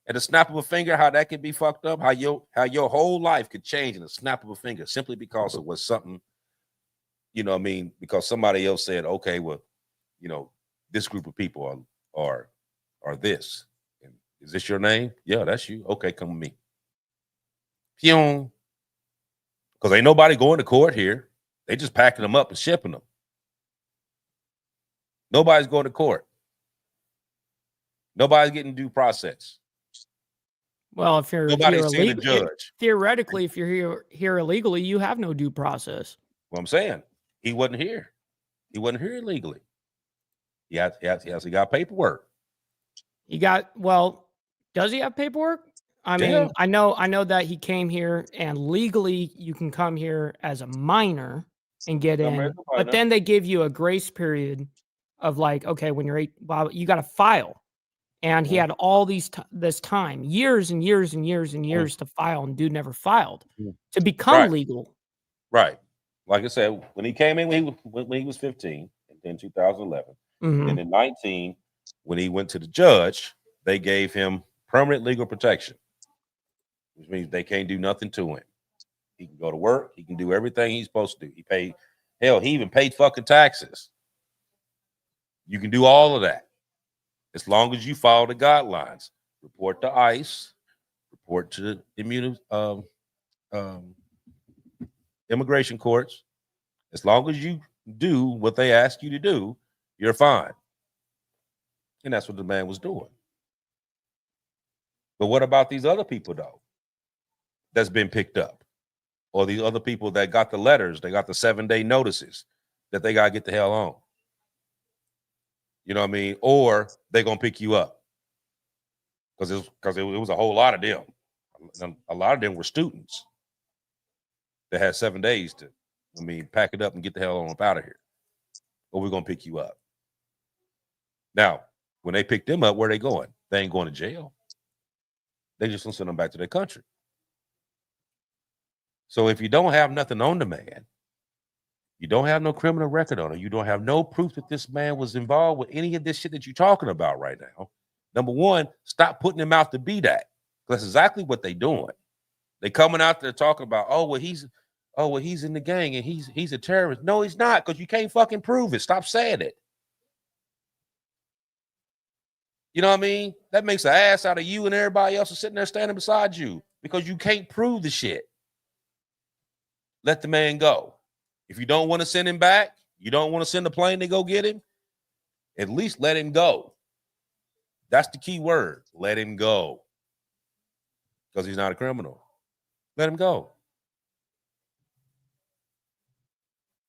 At the snap of a finger, how that could be fucked up, how your whole life could change in a snap of a finger simply because it was something, you know what I mean? Because somebody else said, okay, well, you know, this group of people are this. And is this your name? Yeah, that's you. Okay, come with me. Because ain't nobody going to court here. They just packing them up and shipping them. Nobody's going to court. Nobody's getting due process. Well, if you're Nobody's here seeing a illegally, judge. theoretically, if you're here illegally, you have no due process. Well, I'm saying he wasn't here. He wasn't here illegally. He got paperwork. Does he have paperwork? I Yeah. mean, I know that he came here and legally you can come here as a minor and get in, but then they give you a grace period of like, okay, when you're you got to file. And he had all this time, years and years and years and years to file, and dude never filed to become legal. Right. Like I said, when he came in when he was 15, and then 2011, and in 19, when he went to the judge, they gave him permanent legal protection, which means they can't do nothing to him. He can go to work. He can do everything he's supposed to do. He even paid fucking taxes. You can do all of that as long as you follow the guidelines. Report to ICE, report to the immigration courts. As long as you do what they ask you to do, you're fine. And that's what the man was doing. But what about these other people, though, that's been picked up? Or these other people that got the letters, they got the 7-day notices that they got to get the hell on. You know what I mean? Or they're going to pick you up. Because it was a whole lot of them. A lot of them were students that had 7 days to, pack it up and get the hell on up out of here. Or we're going to pick you up. Now, when they pick them up, where are they going? They ain't going to jail. They just going to send them back to their country. So if you don't have nothing on the man, you don't have no criminal record on him, you don't have no proof that this man was involved with any of this shit that you're talking about right now. Number one, stop putting him out to be that. That's exactly what they're doing. They coming out there talking about, he's in the gang and he's a terrorist. No, he's not, because you can't fucking prove it. Stop saying it. You know what I mean? That makes an ass out of you and everybody else is sitting there standing beside you because you can't prove the shit. Let the man go. If you don't want to send him back, you don't want to send a plane to go get him, at least let him go. That's the key word. Let him go. Because he's not a criminal. Let him go.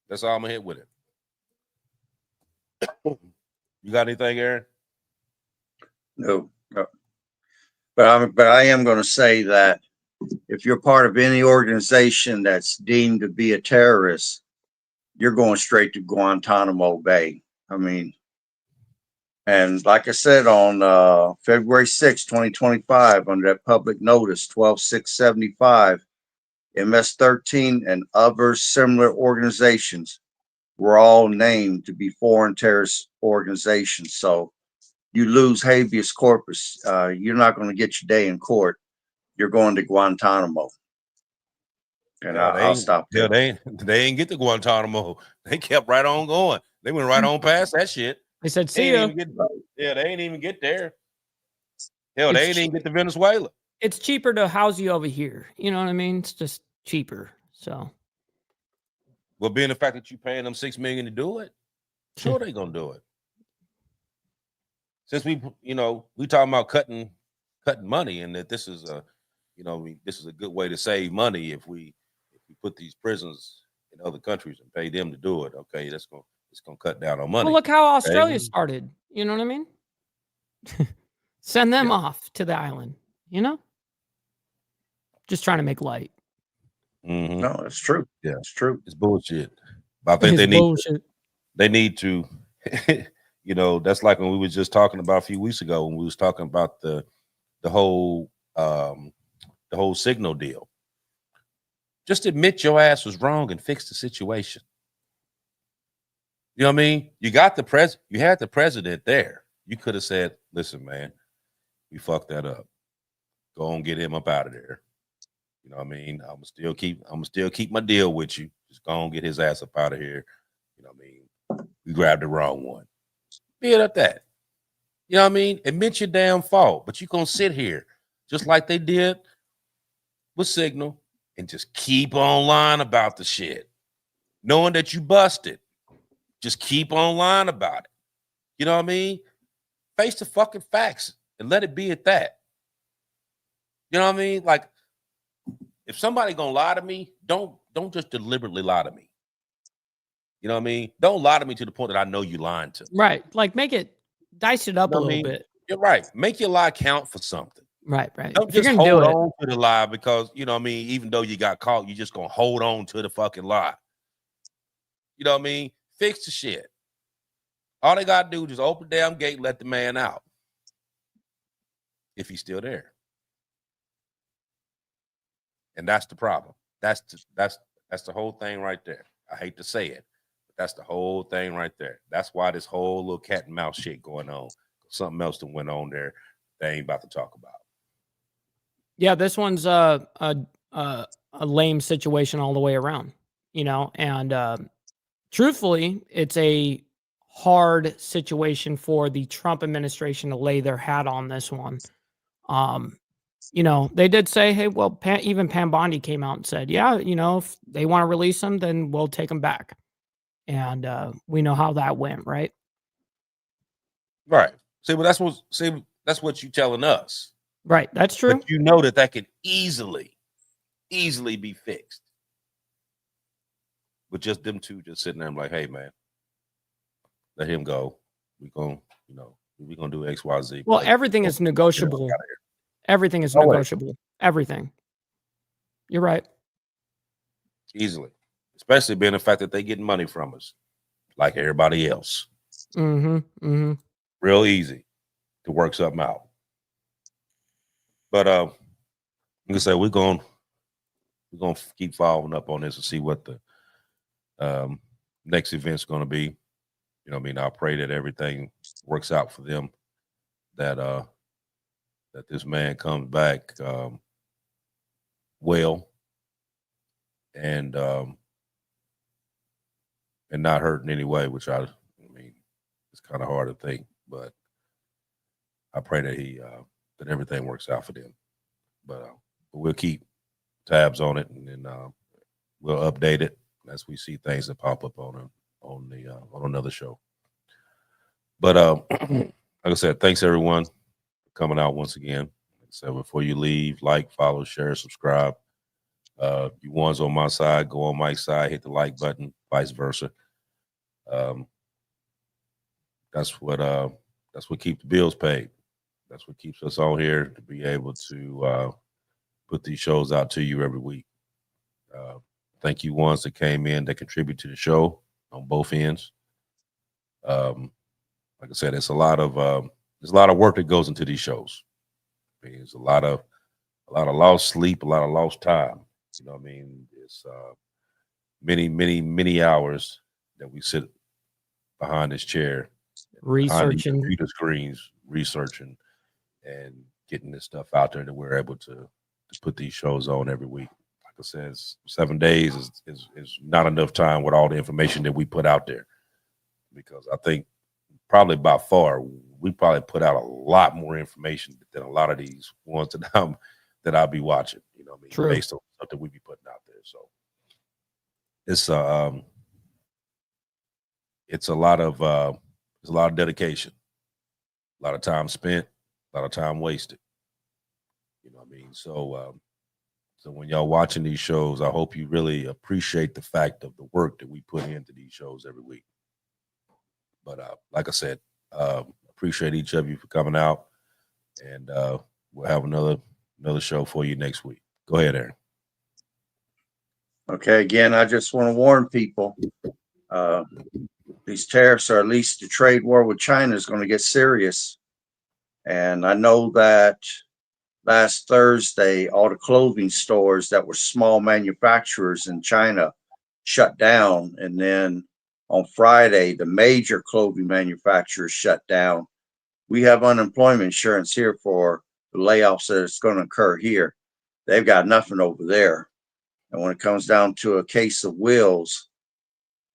That's all I'm going to hit with it. You got anything, Aaron? No. But I am going to say that if you're part of any organization that's deemed to be a terrorist, you're going straight to Guantanamo Bay. And like I said, on February 6, 2025, under that public notice 12675, MS-13 and other similar organizations were all named to be foreign terrorist organizations. So you lose habeas corpus. You're not going to get your day in court. You're going to Guantanamo. And I'll stop there. They ain't get to Guantanamo. They kept right on going. They went right on past that shit. They said, see ya. They ain't even get there. Hell, they ain't even get to Venezuela. It's cheaper to house you over here. You know what I mean? It's just cheaper. So. Well, being the fact that you're paying them $6 million to do it, sure they gonna do it. Since we talking about cutting money, and that this is a good way to save money if we put these prisons in other countries and pay them to do it. Okay, it's gonna cut down on money. Well, look how Australia started. You know what I mean? Send them off to the island. Just trying to make light. Mm-hmm. No, it's true. Yeah, it's true. It's bullshit. But I think they need to. That's like when we were just talking about a few weeks ago when we was talking about the whole signal deal. Just admit your ass was wrong and fix the situation. You know what I mean? You got you had the president there. You could have said, listen, man, we fucked that up. go and get him up out of there. You know what I mean? I'm still keep my deal with you. Just go and get his ass up out of here. You know what I mean? We grabbed the wrong one. Be it at that. You know what I mean? Admit your damn fault, but you're gonna sit here just like they did with Signal and just keep on lying about the shit, knowing that you busted. Just keep on lying about it. You know what I mean? Face the fucking facts and let it be at that. You know what I mean? Like, if somebody gonna lie to me, don't just deliberately lie to me. You know what I mean? Don't lie to me to the point that I know you lying to. Right. Like dice it up a little bit. You're right. Make your lie count for something. Right. Don't just hold on to the lie because, you know what I mean, even though you got caught, you're just gonna hold on to the fucking lie. You know what I mean? Fix the shit. All they gotta do is just open the damn gate and let the man out. If he's still there. And that's the problem. That's the whole thing right there. I hate to say it, but that's the whole thing right there. That's why this whole little cat and mouse shit going on. Something else that went on there they ain't about to talk about. Yeah, this one's a lame situation all the way around, you know, and truthfully, it's a hard situation for the Trump administration to lay their hat on this one. You know, they did say, hey, well, even Pam Bondi came out and said, yeah, you know, if they want to release them, then we'll take them back. And we know how that went, right? Right. See, but that's what you're telling us. Right. That's true. But you know that could easily be fixed. But just them two just sitting there and like, hey, man, let him go. We're going to do X, Y, Z. Well, everything is negotiable. Everything is negotiable. Everything. You're right. Easily. Especially being the fact that they getting money from us like everybody else. Real easy to work something out. But like I said, we're gonna keep following up on this and see what the next event's gonna be. You know what I mean? I pray that everything works out for them, that this man comes back well and not hurt in any way, which I mean, it's kind of hard to think, but I pray that that everything works out for them. But we'll keep tabs on it, and then we'll update it as we see things that pop up on another show. But like I said, thanks everyone for coming out once again. Like I said, before you leave, like, follow, share, subscribe. You ones on my side, go on Mike's side, hit the like button, vice versa. That's what keeps the bills paid. That's what keeps us all here to be able to put these shows out to you every week. Thank you ones that came in that contribute to the show on both ends. Like I said, there's a lot of work that goes into these shows. I mean, there's a lot of lost sleep, a lot of lost time. You know what I mean? It's many hours that we sit behind this chair, researching computer screens, researching and getting this stuff out there that we're able to put these shows on every week. Like I said, 7 days is not enough time with all the information that we put out there, because I think probably by far we probably put out a lot more information than a lot of these ones that I'll be watching. You know what I mean? True. Based on stuff that we be putting out there. So it's a lot of dedication, a lot of time spent, a lot of time wasted. You know what I mean? So when y'all watching these shows, I hope you really appreciate the fact of the work that we put into these shows every week. But like I said, appreciate each of you for coming out, and we'll have another show for you next week. Go ahead, Aaron. Okay, again, I just want to warn people, these tariffs, or at least the trade war with China, is going to get serious. And I know that last Thursday, all the clothing stores that were small manufacturers in China shut down. And then on Friday, the major clothing manufacturers shut down. We have unemployment insurance here for the layoffs that's going to occur here. They've got nothing over there. And when it comes down to a case of wills,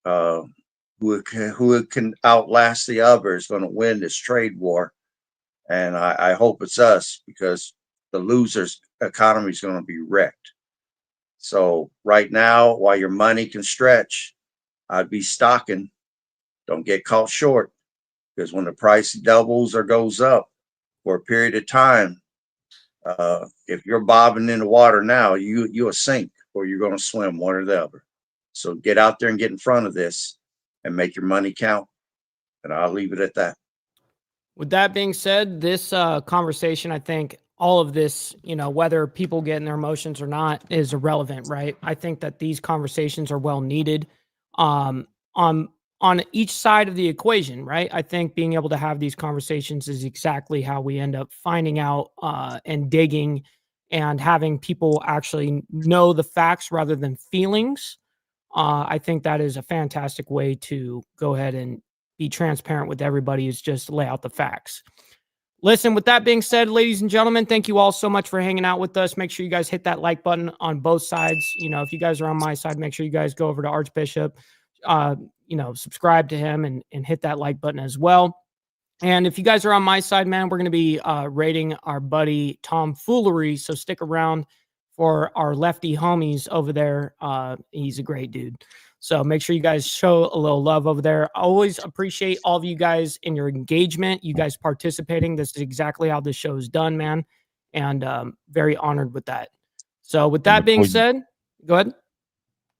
who can outlast the other is going to win this trade war. And I hope it's us, because the losers' economy is going to be wrecked. So right now, while your money can stretch, I'd be stocking. Don't get caught short, because when the price doubles or goes up for a period of time, if you're bobbing in the water now, you'll sink, or you're going to swim, one or the other. So get out there and get in front of this and make your money count. And I'll leave it at that. With that being said, this conversation, I think all of this, whether people get in their emotions or not, is irrelevant, right? I think that these conversations are well needed on each side of the equation, right? I think being able to have these conversations is exactly how we end up finding out and digging and having people actually know the facts rather than feelings. I think that is a fantastic way to go ahead and be transparent with everybody, is just lay out the facts. Listen, with that being said, ladies and gentlemen, thank you all so much for hanging out with us. Make sure you guys hit that like button on both sides. If you guys are on my side, make sure you guys go over to Archbishop, subscribe to him and hit that like button as well. And if you guys are on my side, man, we're going to be rating our buddy Tom Foolery. So stick around for our lefty homies over there. He's a great dude. So make sure you guys show a little love over there. I always appreciate all of you guys in your engagement, you guys participating. This is exactly how this show is done, man. And very honored with that. So with that being said, go ahead.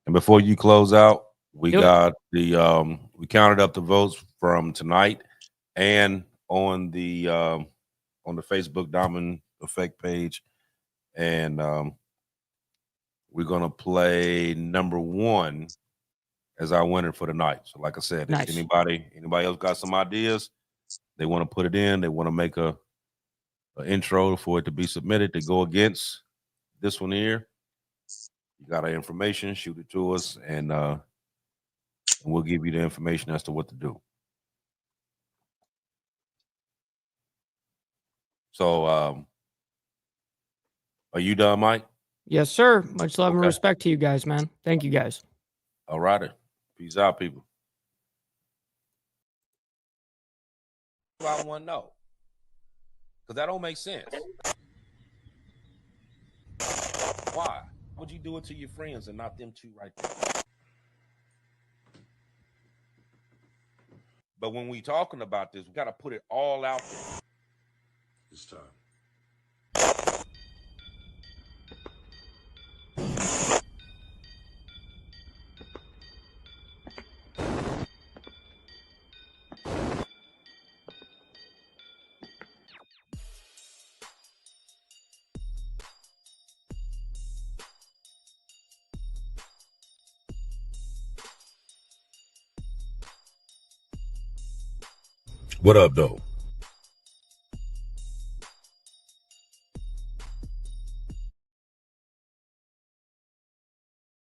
And before you close out, we got the we counted up the votes from tonight and on the Facebook Diamond Effect page. And we're gonna play number 1 as our winner for the night. So like I said, if anybody else got some ideas, they want to put it in, they want to make a intro for it to be submitted to go against this one here, you got our information, shoot it to us, and we'll give you the information as to what to do. So are you done, Mike? Yes, sir. Much love and respect to you guys, man. Thank you guys. All righty. Peace out, people. I want to know, because that don't make sense. Why would you do it to your friends and not them two right there? But when we talking about this, we got to put it all out there. This time. What up, though?